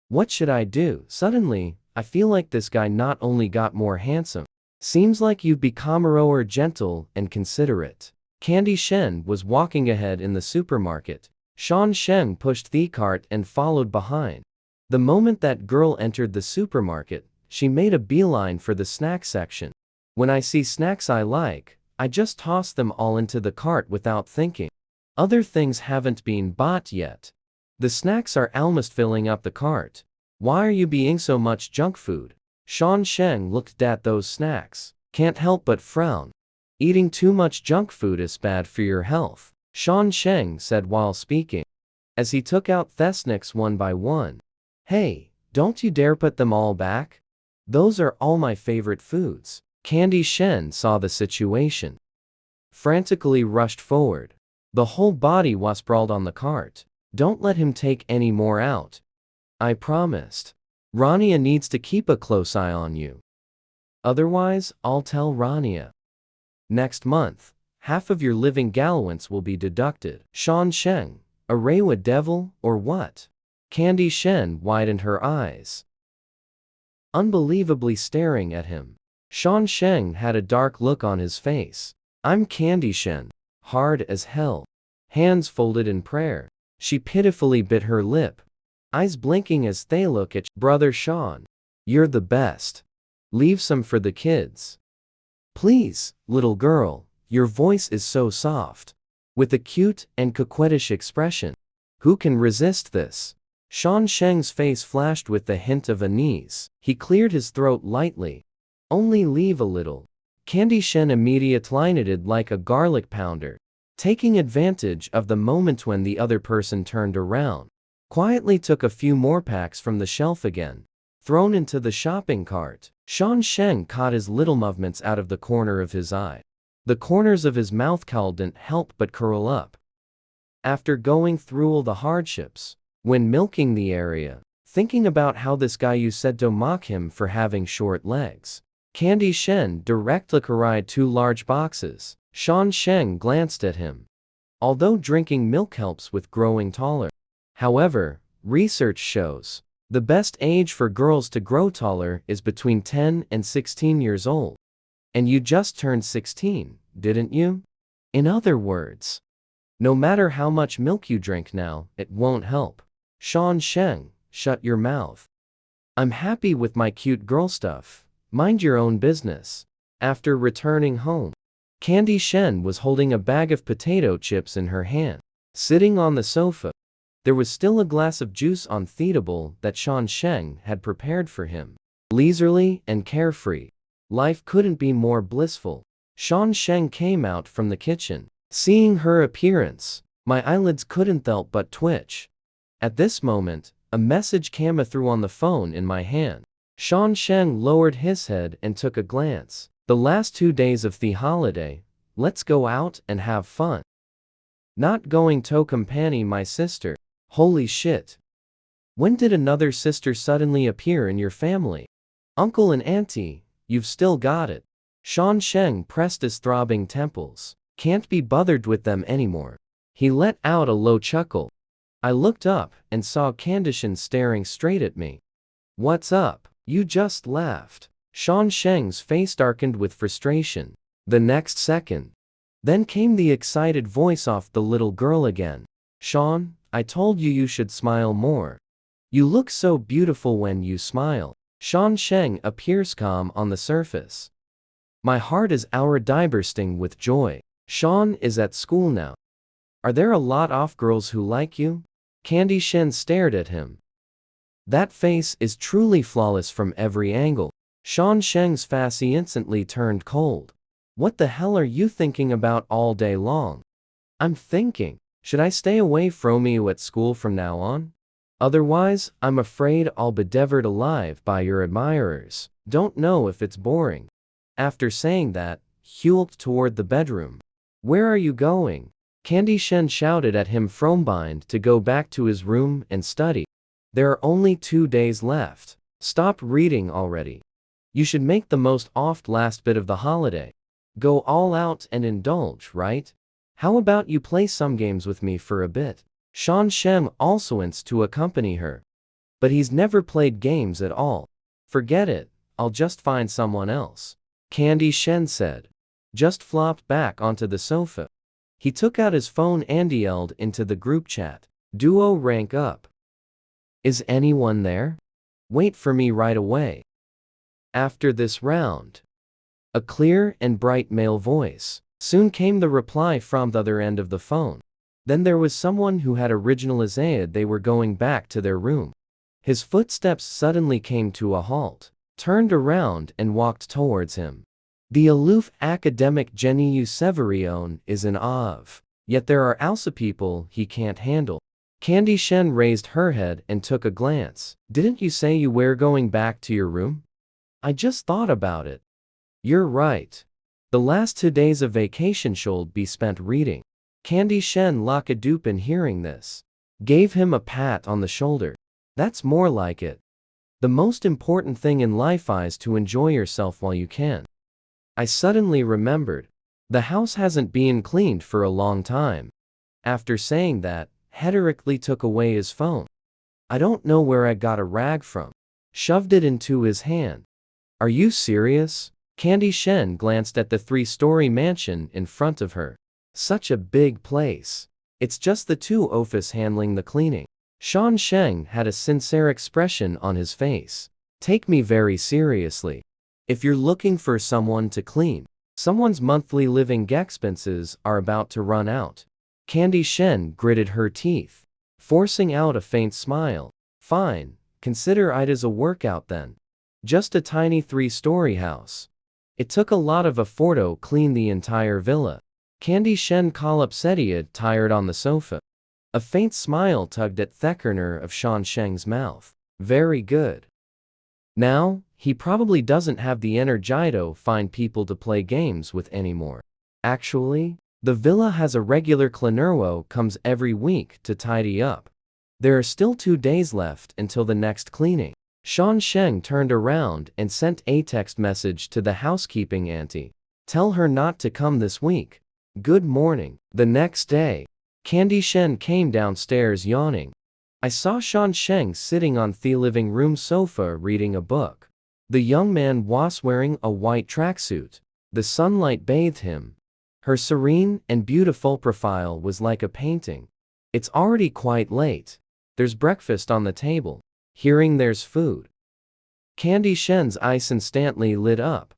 What should I do? Suddenly, I feel like this guy not only got more handsome. Seems like you've become more gentle and considerate. Candy Shen was walking ahead in the supermarket. Shan Sheng pushed the cart and followed behind. The moment that girl entered the supermarket, she made a beeline for the snack section. When I see snacks I like, I just toss them all into the cart without thinking. Other things haven't been bought yet. The snacks are almost filling up the cart. Why are you being so much junk food? Shan Sheng looked at those snacks. Can't help but frown. Eating too much junk food is bad for your health, Shan Sheng said while speaking, as he took out the snacks one by one. Hey, don't you dare put them all back. Those are all my favorite foods. Candy Shen saw the situation. Frantically rushed forward. The whole body was sprawled on the cart. Don't let him take any more out. I promised. Rania needs to keep a close eye on you. Otherwise, I'll tell Rania. Next month, half of your living allowance will be deducted. Shan Sheng, a Reiwa devil or what? Candy Shen widened her eyes. unbelievably staring at him. Shan Sheng had a dark look on his face. I'm Candy Shen. Hard as hell. Hands folded in prayer. She pitifully bit her lip, eyes blinking as they look at Brother Sean. You're the best. Leave some for the kids. Please, little girl, your voice is so soft. With a cute and coquettish expression. Who can resist this? Shan Sheng's face flashed with the hint of unease. He cleared his throat lightly. Only leave a little. Candy Shen immediately it like a garlic pounder, taking advantage of the moment when the other person turned around. Quietly took a few more packs from the shelf again. Thrown into the shopping cart. Shan Sheng caught his little movements out of the corner of his eye. The corners of his mouth couldn't help but curl up. After going through all the hardships, when milking the area, thinking about how this guy you said to mock him for having short legs. Candy Shen directly carried 2 large boxes. Shan Sheng glanced at him. Although drinking milk helps with growing taller. However, research shows the best age for girls to grow taller is between 10 and 16 years old. And you just turned 16, didn't you? In other words, no matter how much milk you drink now, it won't help. Shan Sheng, shut your mouth. I'm happy with my cute girl stuff. Mind your own business. After returning home, Candy Shen was holding a bag of potato chips in her hand. Sitting on the sofa, there was still a glass of juice on the table that Shan Sheng had prepared for him. Leisurely and carefree. Life couldn't be more blissful. Shan Sheng came out from the kitchen. Seeing her appearance, my eyelids couldn't help but twitch. At this moment, a message came through on the phone in my hand. Shan Sheng lowered his head and took a glance. The last 2 days of the holiday, let's go out and have fun. Not going to accompany my sister. Holy shit. When did another sister suddenly appear in your family? Uncle and auntie, you've still got it. Shan Sheng pressed his throbbing temples. Can't be bothered with them anymore. He let out a low chuckle. I looked up and saw Candition staring straight at me. What's up? You just laughed. Shan Sheng's face darkened with frustration. The next second, then came the excited voice off the little girl again. Shan, I told you you should smile more. You look so beautiful when you smile. Shan Sheng appears calm on the surface. My heart is bursting with joy. Shan is at school now. Are there a lot of girls who like you? Candy Shen stared at him. That face is truly flawless from every angle. Shan Sheng's face instantly turned cold. What the hell are you thinking about all day long? I'm thinking, should I stay away from you at school from now on? Otherwise, I'm afraid I'll be devoured alive by your admirers. Don't know if it's boring. After saying that, he looked toward the bedroom. Where are you going? Candy Shen shouted at him from behind to go back to his room and study. There are only 2 days left. Stop reading already. You should make the most of the last bit of the holiday. Go all out and indulge, right? How about you play some games with me for a bit? Shan Sheng also wants to accompany her. But he's never played games at all. Forget it, I'll just find someone else. Candy Shen said. Just flopped back onto the sofa. He took out his phone and yelled into the group chat. Duo rank up. Is anyone there? Wait for me right away. After this round, a clear and bright male voice. Soon came the reply from the other end of the phone. Then there was someone who had originalized they were going back to their room. His footsteps suddenly came to a halt, turned around and walked towards him. The aloof academic Jenny Severion is in awe of. Yet there are also people he can't handle. Candy Shen raised her head and took a glance. Didn't you say you were going back to your room? I just thought about it. You're right. The last 2 days of vacation should be spent reading. Candy Shen Lakadupin hearing this, gave him a pat on the shoulder. That's more like it. The most important thing in life is to enjoy yourself while you can. I suddenly remembered. The house hasn't been cleaned for a long time. After saying that, Hederickly took away his phone. I don't know where I got a rag from. shoved it into his hand. Are you serious? Candy Shen glanced at the 3-story mansion in front of her. Such a big place. It's just the two office handling the cleaning. Shan Sheng had a sincere expression on his face. Take me very seriously. If you're looking for someone to clean, someone's monthly living expenses are about to run out. Candy Shen gritted her teeth, forcing out a faint smile. Fine, consider it as a workout then. Just a tiny 3-story house. It took a lot of effort to clean the entire villa. Candy Shen collapsed tired on the sofa. A faint smile tugged at the corner of Shan Sheng's mouth. Very good. Now, he probably doesn't have the energy to find people to play games with anymore. Actually, the villa has a regular cleaner who comes every week to tidy up. There are still 2 days left until the next cleaning. Shan Sheng turned around and sent a text message to the housekeeping auntie. Tell her not to come this week. Good morning. The next day, Candy Shen came downstairs yawning. I saw Shan Sheng sitting on the living room sofa reading a book. The young man was wearing a white tracksuit. The sunlight bathed him. Her serene and beautiful profile was like a painting. It's already quite late. There's breakfast on the table. Hearing there's food. Candy Shen's eyes instantly lit up.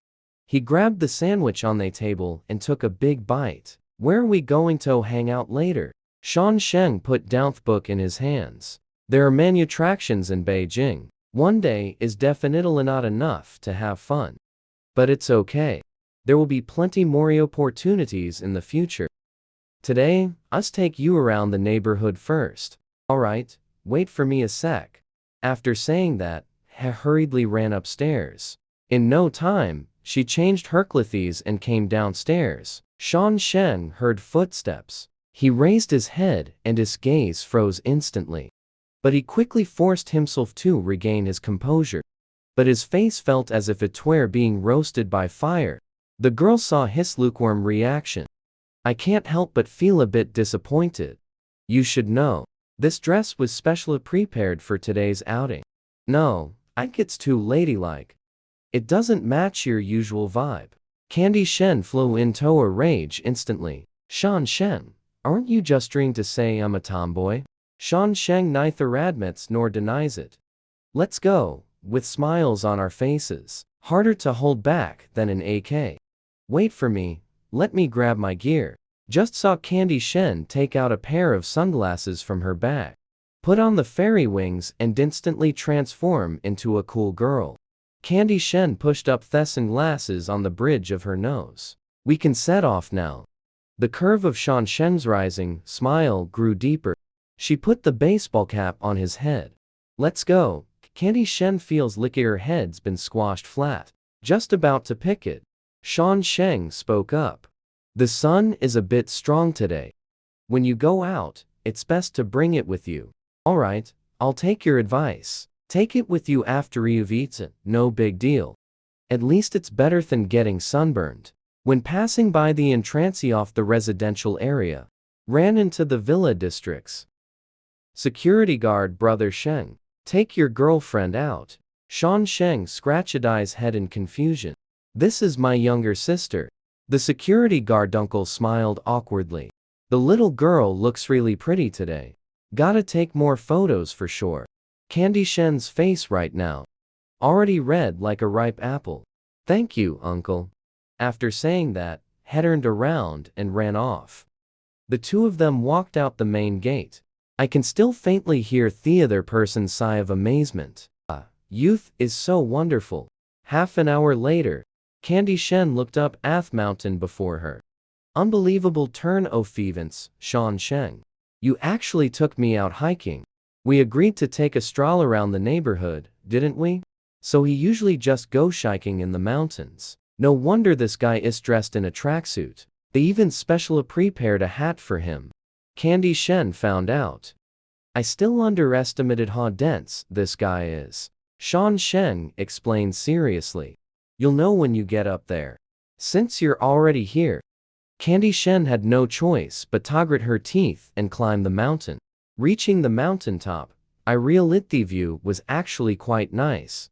He grabbed the sandwich on the table and took a big bite. Where are we going to hang out later? Shan Sheng put down the book in his hands. There are many attractions in Beijing. One day is definitely not enough to have fun. But it's okay. There will be plenty more opportunities in the future. Today, us take you around the neighborhood first. Alright, wait for me a sec. After saying that, he hurriedly ran upstairs. In no time, she changed her clothes and came downstairs. Shan Sheng heard footsteps. He raised his head and his gaze froze instantly. But he quickly forced himself to regain his composure. But his face felt as if it were being roasted by fire. The girl saw his lukewarm reaction. I can't help but feel a bit disappointed. You should know. This dress was specially prepared for today's outing. No, I think it's too ladylike. It doesn't match your usual vibe. Candy Shen flew into a rage instantly. Shan Sheng, aren't you just trying to say I'm a tomboy? Shan Sheng neither admits nor denies it. Let's go, with smiles on our faces. Harder to hold back than an AK. Wait for me, let me grab my gear. Just saw Candy Shen take out a pair of sunglasses from her bag. Put on the fairy wings and instantly transform into a cool girl. Candy Shen pushed up the sunglasses on the bridge of her nose. We can set off now. The curve of Shan Sheng's rising smile grew deeper. She put the baseball cap on his head. Let's go. Candy Shen feels like her head's been squashed flat. Just about to pick it. Shan Sheng spoke up. The sun is a bit strong today. When you go out, it's best to bring it with you. Alright, I'll take your advice. Take it with you after you've eaten, no big deal. At least it's better than getting sunburned. When passing by the entrance of the residential area, ran into the villa districts. Security guard brother Sheng, take your girlfriend out. Shan Sheng scratched his head in confusion. This is my younger sister. The security guard uncle smiled awkwardly. The little girl looks really pretty today. Gotta take more photos for sure. Candy Shen's face right now. Already red like a ripe apple. Thank you, uncle. After saying that, he turned around and ran off. The two of them walked out the main gate. I can still faintly hear the other person's sigh of amazement. Youth is so wonderful. Half an hour later, Candy Shen looked up at the mountain before her. Unbelievable turn of events, Shan Sheng. You actually took me out hiking. We agreed to take a stroll around the neighborhood, didn't we? So he usually just goes hiking in the mountains. No wonder this guy is dressed in a tracksuit. They even specially prepared a hat for him. Candy Shen found out. I still underestimated how dense this guy is. Shan Sheng explained seriously. You'll know when you get up there. Since you're already here. Candy Shen had no choice but to grit her teeth and climb the mountain. Reaching the mountaintop, I reality view was actually quite nice.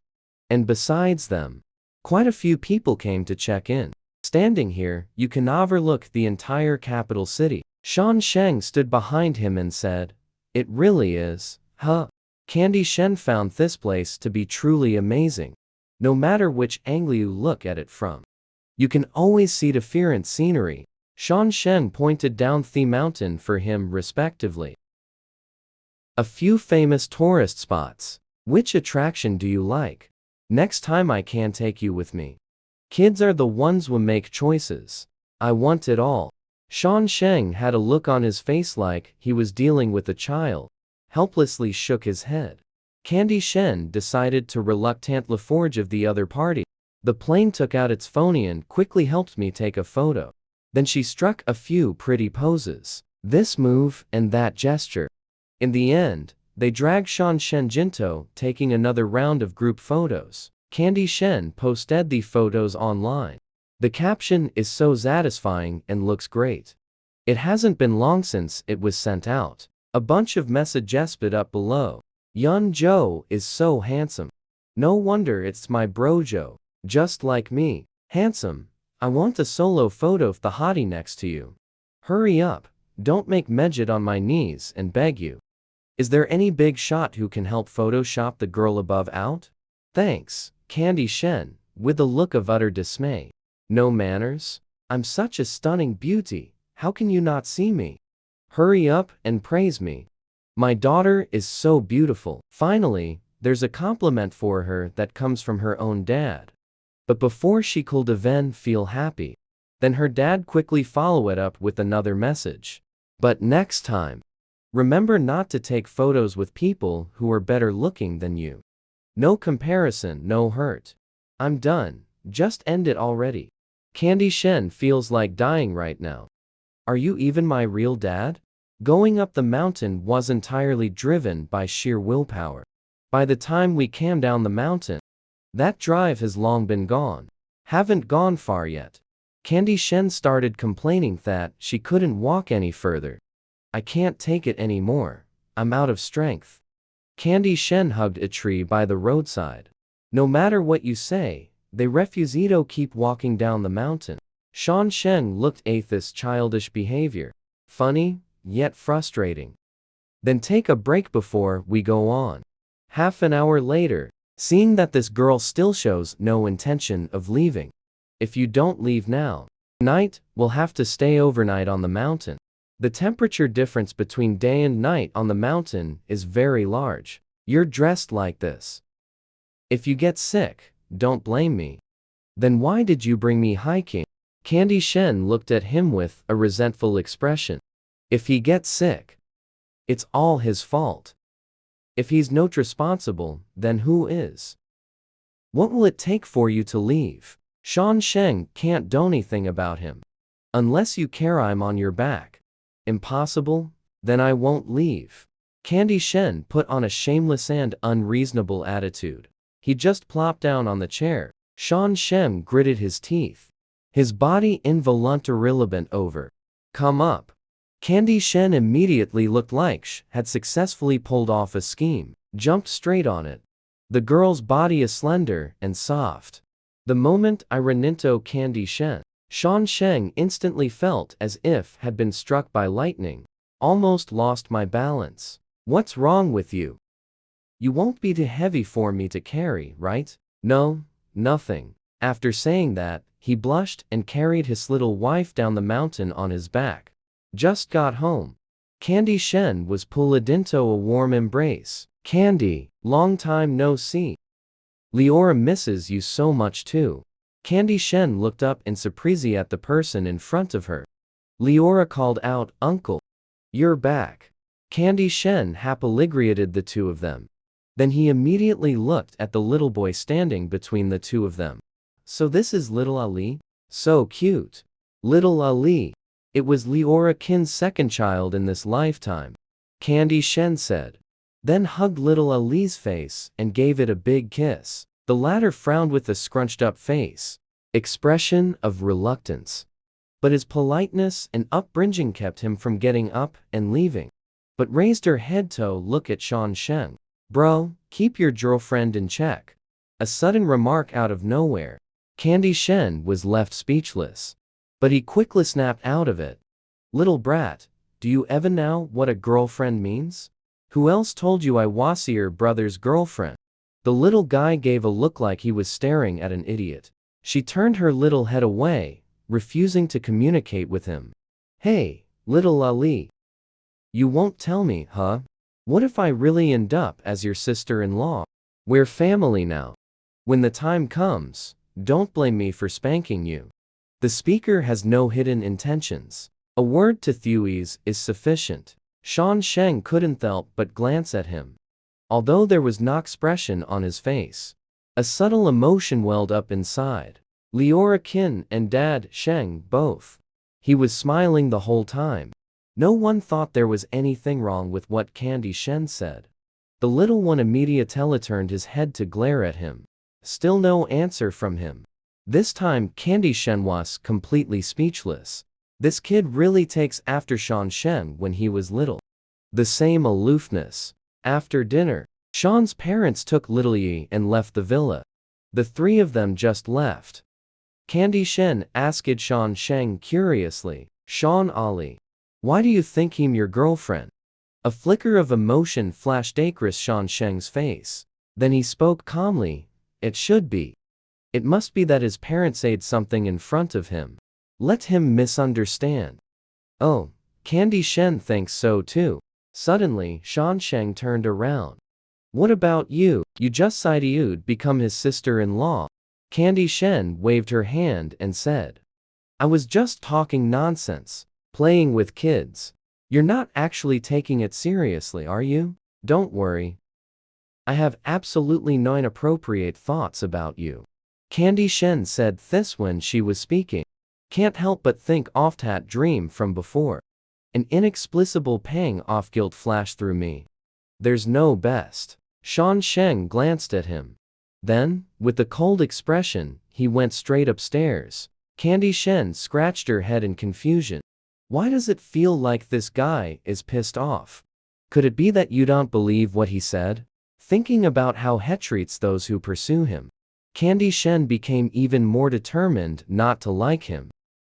And besides them, quite a few people came to check in. Standing here, you can overlook the entire capital city. Shan Sheng stood behind him and said, "It really is, huh?" Candy Shen found this place to be truly amazing. No matter which angle you look at it from, you can always see different scenery. Shan Shen pointed down the mountain for him respectively. A few famous tourist spots. Which attraction do you like? Next time I can take you with me. Kids are the ones who make choices. I want it all. Shan Sheng had a look on his face like he was dealing with a child. Helplessly shook his head. Candy Shen decided to reluctantly forge of the other party. The plane took out its phone and quickly helped me take a photo. Then she struck a few pretty poses. This move and that gesture. In the end, they dragged Shan Shen Jinto, taking another round of group photos. Candy Shen posted the photos online. The caption is so satisfying and looks great. It hasn't been long since it was sent out. A bunch of messages put up below. Yun Zhou is so handsome. No wonder it's my bro Zhou. Just like me. Handsome. I want a solo photo of the hottie next to you. Hurry up. Don't make Mejit on my knees and beg you. Is there any big shot who can help Photoshop the girl above out? Thanks, Candy Shen, with a look of utter dismay. No manners? I'm such a stunning beauty, how can you not see me? Hurry up and praise me. My daughter is so beautiful. Finally, there's a compliment for her that comes from her own dad. But before she could even feel happy, then her dad quickly followed it up with another message. But next time, remember not to take photos with people who are better looking than you. No comparison, no hurt. I'm done, just end it already. Candy Shen feels like dying right now. Are you even my real dad? Going up the mountain was entirely driven by sheer willpower. By the time we came down the mountain, that drive has long been gone. Haven't gone far yet. Candy Shen started complaining that she couldn't walk any further. I can't take it anymore. I'm out of strength. Candy Shen hugged a tree by the roadside. No matter what you say, they refuse to keep walking down the mountain. Shan Sheng looked at this childish behavior. Funny, yet frustrating. Then take a break before we go on. Half an hour later, seeing that this girl still shows no intention of leaving. If you don't leave now, tonight, we'll have to stay overnight on the mountain. The temperature difference between day and night on the mountain is very large. You're dressed like this. If you get sick, don't blame me. Then why did you bring me hiking? Candy Shen looked at him with a resentful expression. If he gets sick, it's all his fault. If he's not responsible, then who is? What will it take for you to leave? Shan Sheng can't do anything about him. Unless you care I'm on your back. Impossible? Then I won't leave. Candy Shen put on a shameless and unreasonable attitude. He just plopped down on the chair. Shan Sheng gritted his teeth. His body involuntarily bent over. Come up. Candy Shen immediately looked like she had successfully pulled off a scheme, jumped straight on it. The girl's body is slender and soft. The moment I ran into Candy Shen, Shan Sheng instantly felt as if had been struck by lightning. Almost lost my balance. What's wrong with you? You won't be too heavy for me to carry, right? No, nothing. After saying that, he blushed and carried his little wife down the mountain on his back. Just got home. Candy Shen was pulled into a warm embrace. Candy, long time no see. Leora misses you so much too. Candy Shen looked up in surprise at the person in front of her. Leora called out, Uncle. You're back. Candy Shen happily greeted the two of them. Then he immediately looked at the little boy standing between the two of them. So this is little Ali? So cute. Little Ali. It was Leora Kin's second child in this lifetime. Candy Shen said. Then hugged little Ali's face and gave it a big kiss. The latter frowned with a scrunched up face. Expression of reluctance. But his politeness and upbringing kept him from getting up and leaving. But raised her head to look at Shan Sheng. Bro, keep your girlfriend in check. A sudden remark out of nowhere. Candy Shen was left speechless. But he quickly snapped out of it. Little brat, do you even know what a girlfriend means? Who else told you I was your brother's girlfriend? The little guy gave a look like he was staring at an idiot. She turned her little head away, refusing to communicate with him. Hey, little Ali. You won't tell me, huh? What if I really end up as your sister-in-law? We're family now. When the time comes, don't blame me for spanking you. The speaker has no hidden intentions. A word to Thuys is sufficient. Shan Sheng couldn't help but glance at him. Although there was no expression on his face, a subtle emotion welled up inside. Liora Qin and Dad Sheng both. He was smiling the whole time. No one thought there was anything wrong with what Candy Shen said. The little one immediately turned his head to glare at him. Still no answer from him. This time Candy Shen was completely speechless. This kid really takes after Shan Shen when he was little. The same aloofness. After dinner, Shan's parents took little Yi and left the villa. The three of them just left. Candy Shen asked Shan Sheng curiously, Shan Ali, why do you think him your girlfriend? A flicker of emotion flashed across Shan Sheng's face. Then he spoke calmly, it should be. It must be that his parents said something in front of him. Let him misunderstand. Oh, Candy Shen thinks so too. Suddenly, Shan Sheng turned around. What about you? You just said you'd become his sister-in-law. Candy Shen waved her hand and said, I was just talking nonsense, playing with kids. You're not actually taking it seriously, are you? Don't worry. I have absolutely no inappropriate thoughts about you. Candy Shen said this when she was speaking. Can't help but think of that dream from before. An inexplicable pang of guilt flashed through me. There's no best. Shan Sheng glanced at him. Then, with a cold expression, he went straight upstairs. Candy Shen scratched her head in confusion. Why does it feel like this guy is pissed off? Could it be that you don't believe what he said? Thinking about how he treats those who pursue him, Candy Shen became even more determined not to like him.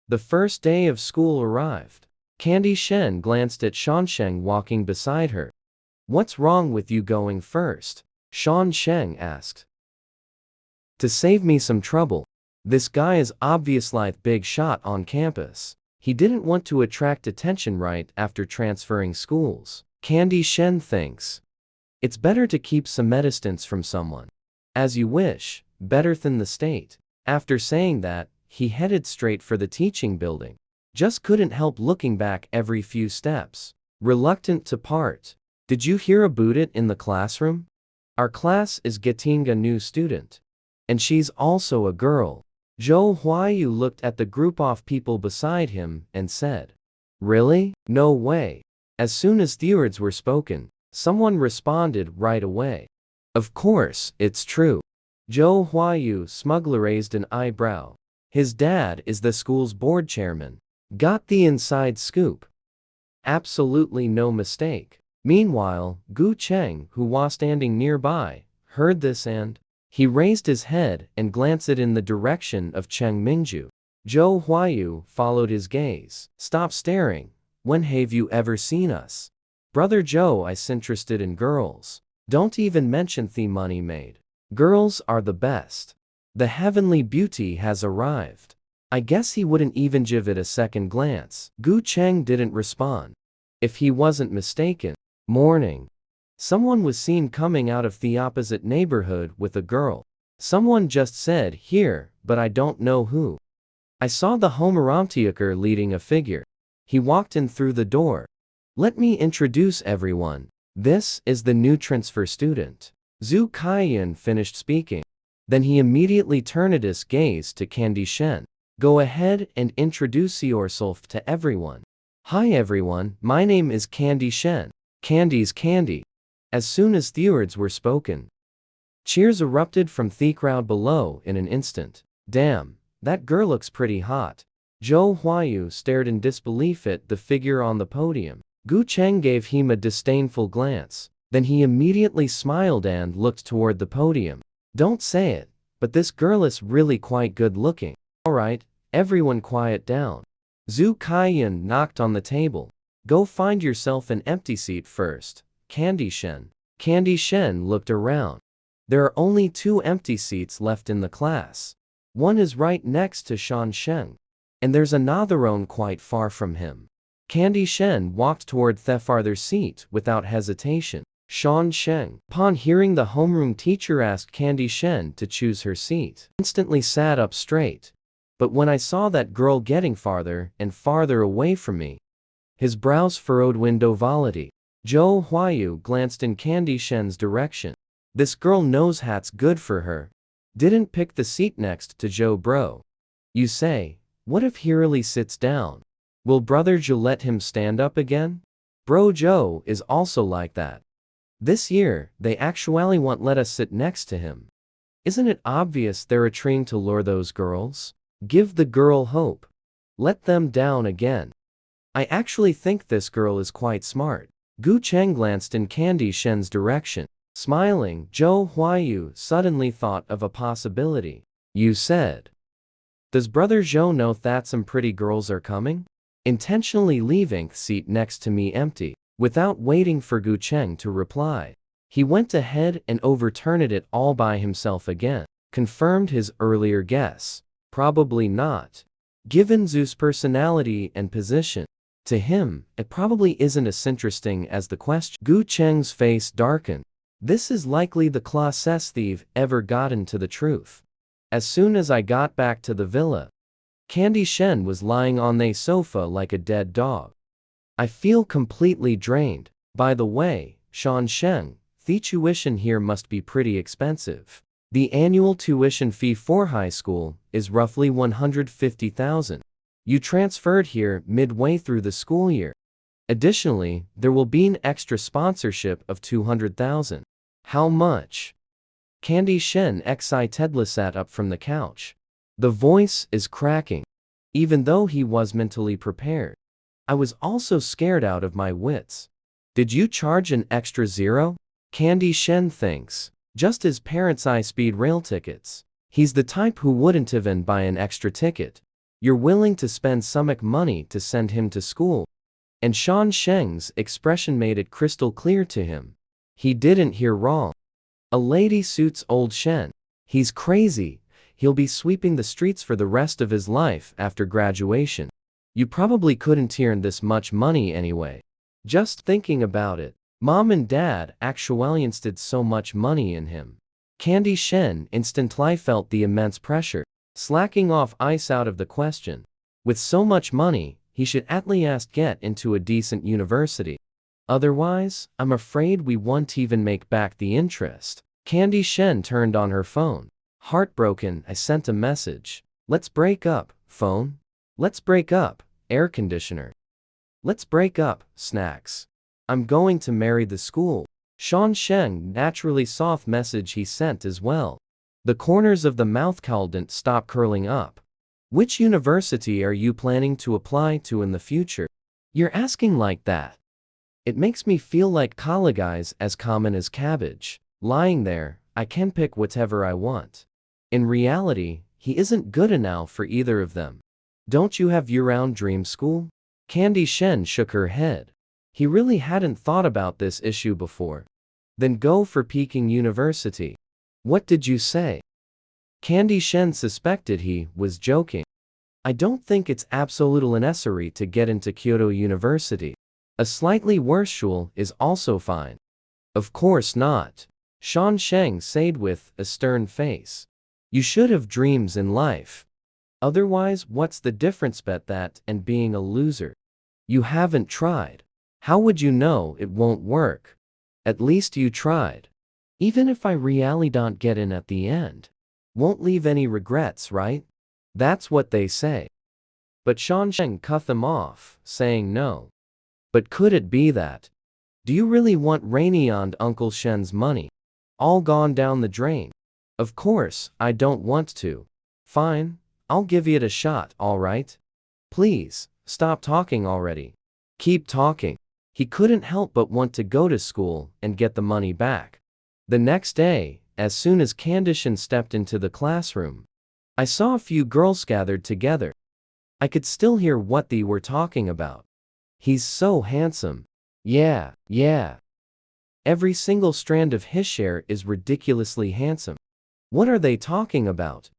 The first day of school arrived. Candy Shen glanced at Shan Sheng walking beside her. What's wrong with you going first? Shan Sheng asked. To save me some trouble. This guy is obviously a big shot on campus. He didn't want to attract attention right after transferring schools. Candy Shen thinks. It's better to keep some distance from someone. As you wish, better than the state. After saying that, he headed straight for the teaching building. Just couldn't help looking back every few steps. Reluctant to part. Did you hear about it in the classroom? Our class is getting a new student. And she's also a girl. Zhou Huayu looked at the group of people beside him and said, Really? No way. As soon as the words were spoken, someone responded right away. Of course, it's true. Zhou Huayu smugly raised an eyebrow. His dad is the school's board chairman. Got the inside scoop. Absolutely no mistake. Meanwhile, Gu Cheng, who was standing nearby, heard this and he raised his head and glanced in the direction of Cheng Mingju. Zhou Huayu followed his gaze. Stop staring. When have you ever seen us? Brother Zhou is interested in girls. Don't even mention the money made. Girls are the best. The heavenly beauty has arrived. I guess he wouldn't even give it a second glance. Gu Cheng didn't respond. If he wasn't mistaken, morning. Someone was seen coming out of the opposite neighborhood with a girl. Someone just said here, but I don't know who. I saw the Homerontiaker leading a figure. He walked in through the door. Let me introduce everyone. This is the new transfer student. Zhu Kaiyan finished speaking. Then he immediately turned his gaze to Candy Shen. Go ahead and introduce yourself to everyone. Hi everyone, my name is Candy Shen. Candy's Candy. As soon as the words were spoken, cheers erupted from the crowd below in an instant. Damn, that girl looks pretty hot. Zhou Huayu stared in disbelief at the figure on the podium. Gu Cheng gave him a disdainful glance. Then he immediately smiled and looked toward the podium. Don't say it, but this girl is really quite good looking. Alright, everyone quiet down. Zhu Kaiyan knocked on the table. Go find yourself an empty seat first, Candy Shen. Candy Shen looked around. There are only 2 empty seats left in the class. One is right next to Shan Sheng, and there's another one quite far from him. Candy Shen walked toward the farther seat without hesitation. Shan Sheng, upon hearing the homeroom teacher asked Candy Shen to choose her seat, instantly sat up straight. But when I saw that girl getting farther and farther away from me, his brows furrowed window-volity. Zhou Huayu glanced in Candy Shen's direction. This girl knows hat's good for her. Didn't pick the seat next to Zhou Bro. You say, what if he really sits down? Will Brother Zhou let him stand up again? Bro Zhou is also like that. This year, they actually won't let us sit next to him. Isn't it obvious they're trying to lure those girls? Give the girl hope. Let them down again. I actually think this girl is quite smart. Gu Cheng glanced in Candy Shen's direction. Smiling, Zhou Huayu suddenly thought of a possibility. You said. Does Brother Zhou know that some pretty girls are coming? Intentionally leaving the seat next to me empty. Without waiting for Gu Cheng to reply, he went ahead and overturned it all by himself again. Confirmed his earlier guess. Probably not. Given Zhu's personality and position, to him, it probably isn't as interesting as the question. Gu Cheng's face darkened. This is likely the closest they've ever gotten to the truth. As soon as I got back to the villa, Candy Shen was lying on the sofa like a dead dog. I feel completely drained. By the way, Shan Sheng, the tuition here must be pretty expensive. The annual tuition fee for high school is roughly 150,000. You transferred here midway through the school year. Additionally, there will be an extra sponsorship of 200,000. How much? Candy Shen excitedly sat up from the couch. The voice is cracking. Even though he was mentally prepared, I was also scared out of my wits. Did you charge an extra 0? Candy Shen thinks. Just his parents' high-speed rail tickets. He's the type who wouldn't even buy an extra ticket. You're willing to spend some money to send him to school. And Shan Sheng's expression made it crystal clear to him. He didn't hear wrong. A lady suits old Shen. He's crazy. He'll be sweeping the streets for the rest of his life after graduation. You probably couldn't earn this much money anyway. Just thinking about it, Mom and Dad actually invested so much money in him. Candy Shen instantly felt the immense pressure, slacking off ice out of the question. With so much money, he should at least get into a decent university. Otherwise, I'm afraid we won't even make back the interest. Candy Shen turned on her phone. Heartbroken, I sent a message. Let's break up, phone. Let's break up, air conditioner. Let's break up, snacks. I'm going to marry the school. Shan Sheng naturally saw the message he sent as well. The corners of the mouth didn't stop curling up. Which university are you planning to apply to in the future? You're asking like that. It makes me feel like college is as common as cabbage. Lying there, I can pick whatever I want. In reality, he isn't good enough for either of them. Don't you have year-round dream school? Candy Shen shook her head. He really hadn't thought about this issue before. Then go for Peking University. What did you say? Candy Shen suspected he was joking. I don't think it's absolutely necessary to get into Kyoto University. A slightly worse school is also fine. Of course not. Shan Sheng said with a stern face. You should have dreams in life. Otherwise, what's the difference bet that and being a loser? You haven't tried. How would you know it won't work? At least you tried. Even if I really don't get in at the end, won't leave any regrets, right? That's what they say. But Shan Sheng cut them off, saying no. But could it be that? Do you really want Rainy and Uncle Shen's money? All gone down the drain? Of course, I don't want to. Fine, I'll give it a shot, alright? Please, stop talking already. Keep talking. He couldn't help but want to go to school and get the money back. The next day, as soon as Candice stepped into the classroom, I saw a few girls gathered together. I could still hear what they were talking about. He's so handsome. Yeah. Every single strand of his hair is ridiculously handsome. What are they talking about?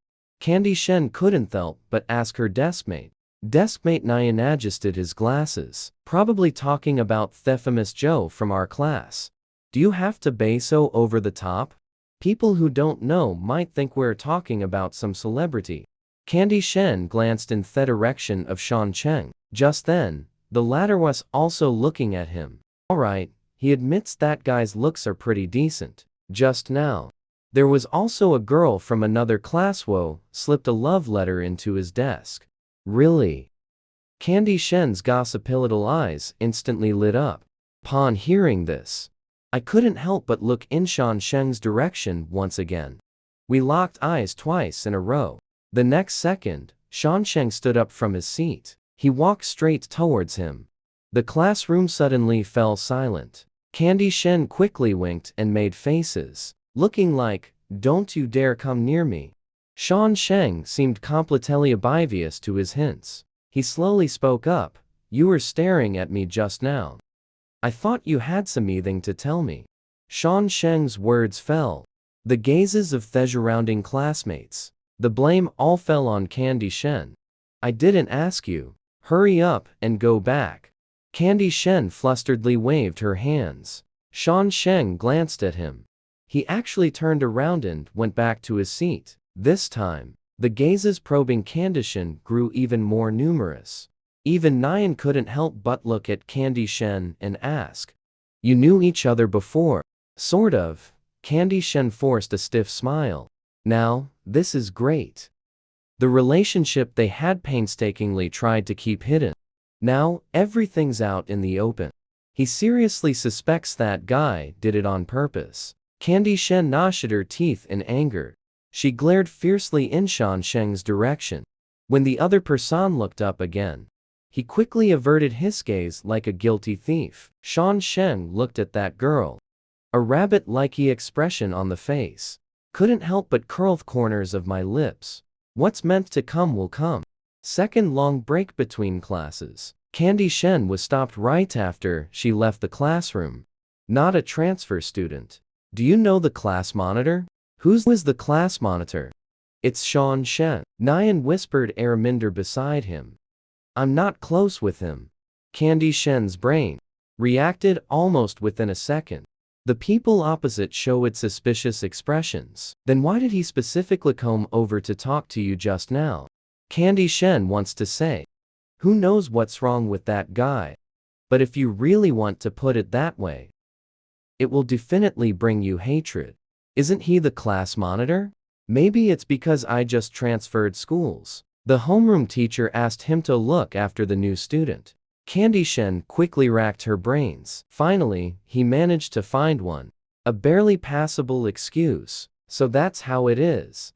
Candy Shen couldn't help but ask her deskmate. Deskmate Nyan adjusted his glasses. Probably talking about Theophimus Joe from our class. Do you have to be so over the top? People who don't know might think we're talking about some celebrity. Candy Shen glanced in the direction of Shan Cheng. Just then, the latter was also looking at him. Alright, he admits that guy's looks are pretty decent. Just now, there was also a girl from another class who slipped a love letter into his desk. Really? Candy Shen's gossipy little eyes instantly lit up. Upon hearing this, I couldn't help but look in Shan Cheng's direction once again. We locked eyes twice in a row. The next second, Shan Cheng stood up from his seat. He walked straight towards him. The classroom suddenly fell silent. Candy Shen quickly winked and made faces, looking like, "Don't you dare come near me." Shan Cheng seemed completely oblivious to his hints. He slowly spoke up. "You were staring at me just now. I thought you had something to tell me." Shan Cheng's words fell. The gazes of the surrounding classmates. The blame all fell on Candy Shen. "I didn't ask you. Hurry up and go back." Candy Shen flusteredly waved her hands. Shan Cheng glanced at him. He actually turned around and went back to his seat. This time, the gazes probing Candy Shen grew even more numerous. Even Nyan couldn't help but look at Candy Shen and ask, "You knew each other before?" "Sort of." Candy Shen forced a stiff smile. "Now, this is great." The relationship they had painstakingly tried to keep hidden. Now, everything's out in the open. He seriously suspects that guy did it on purpose. Candy Shen gnashed her teeth in anger. She glared fiercely in Shan Cheng's direction. When the other person looked up again, he quickly averted his gaze like a guilty thief. Shan Cheng looked at that girl. A rabbit-like expression on the face. Couldn't help but curl the corners of my lips. What's meant to come will come. Second long break between classes. Candy Shen was stopped right after she left the classroom. Not a transfer student. "Do you know the class monitor?" Who is the class monitor?" "It's Shan Shen." Nyan whispered Araminder beside him. "I'm not close with him." Candy Shen's brain reacted almost within a second. The people opposite showed suspicious expressions. Then why did he specifically come over to talk to you just now? Candy Shen wants to say. Who knows what's wrong with that guy? But if you really want to put it that way, it will definitely bring you hatred. Isn't he the class monitor? Maybe it's because I just transferred schools. The homeroom teacher asked him to look after the new student. Candy Shen quickly racked her brains. Finally, he managed to find one. A barely passable excuse. So that's how it is.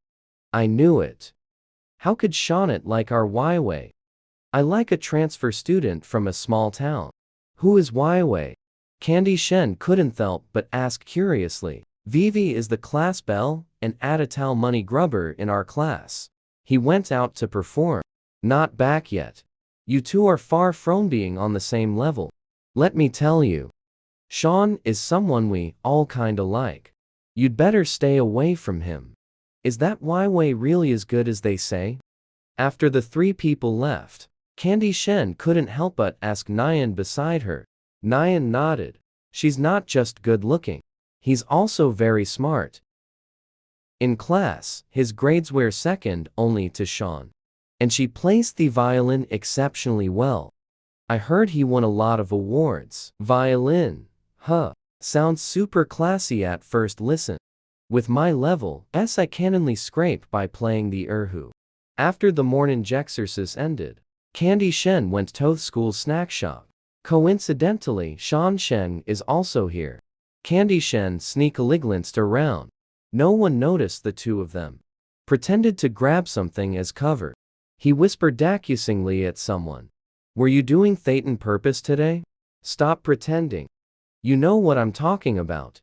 I knew it. How could Shawnit like our Weiwei? I like a transfer student from a small town. Who is Weiwei? Candy Shen couldn't help but ask curiously. Vivi is the class belle and Atatal money grubber in our class. He went out to perform. Not back yet. You two are far from being on the same level. Let me tell you. Sean is someone we all kinda like. You'd better stay away from him. Is that Weiwei really as good as they say? After the three people left, Candy Shen couldn't help but ask Nyan beside her. Nyan nodded. She's not just good looking. He's also very smart. In class, his grades were second only to Sean. And she plays the violin exceptionally well. I heard he won a lot of awards. Violin, huh? Sounds super classy at first listen. With my level, I can only scrape by playing the erhu. After the morning exercise ended, Candy Shen went to the school snack shop. Coincidentally, Shan Sheng is also here. Candy Shen sneakily glanced around. No one noticed the two of them. Pretended to grab something as cover. He whispered accusingly at someone. Were you doing Thetan purpose today? Stop pretending. You know what I'm talking about.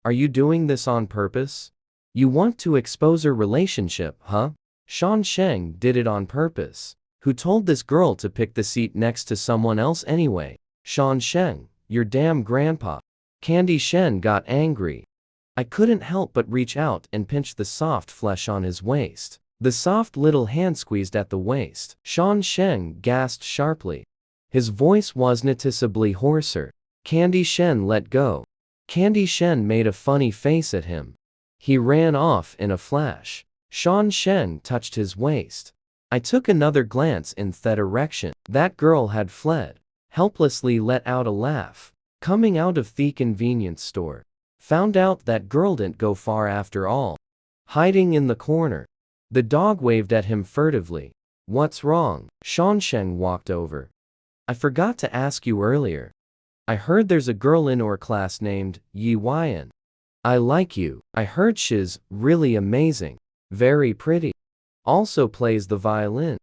Are you doing this on purpose? You want to expose her relationship, huh? Shan Sheng did it on purpose. Who told this girl to pick the seat next to someone else anyway? Shan Sheng, your damn grandpa. Candy Shen got angry. I couldn't help but reach out and pinch the soft flesh on his waist. The soft little hand squeezed at the waist. Shan Sheng gasped sharply. His voice was noticeably hoarser. Candy Shen let go. Candy Shen made a funny face at him. He ran off in a flash. Shan Sheng touched his waist. I took another glance in that direction. That girl had fled. Helplessly let out a laugh. Coming out of the convenience store. Found out that girl didn't go far after all. Hiding in the corner. The dog waved at him furtively. What's wrong? Shan Sheng walked over. I forgot to ask you earlier. I heard there's a girl in our class named Yi Weian. I like you. I heard she's really amazing. Very pretty. Also plays the violin.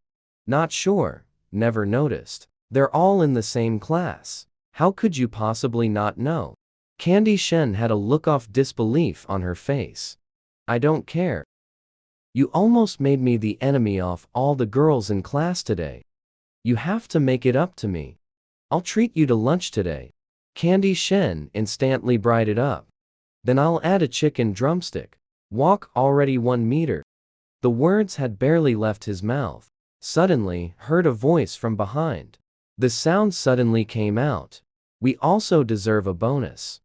Not sure. Never noticed. They're all in the same class. How could you possibly not know? Candy Shen had a look of disbelief on her face. I don't care. You almost made me the enemy of all the girls in class today. You have to make it up to me. I'll treat you to lunch today. Candy Shen instantly brightened up. Then I'll add a chicken drumstick. Walk already 1 meter. The words had barely left his mouth. Suddenly, heard a voice from behind. The sound suddenly came out. We also deserve a bonus.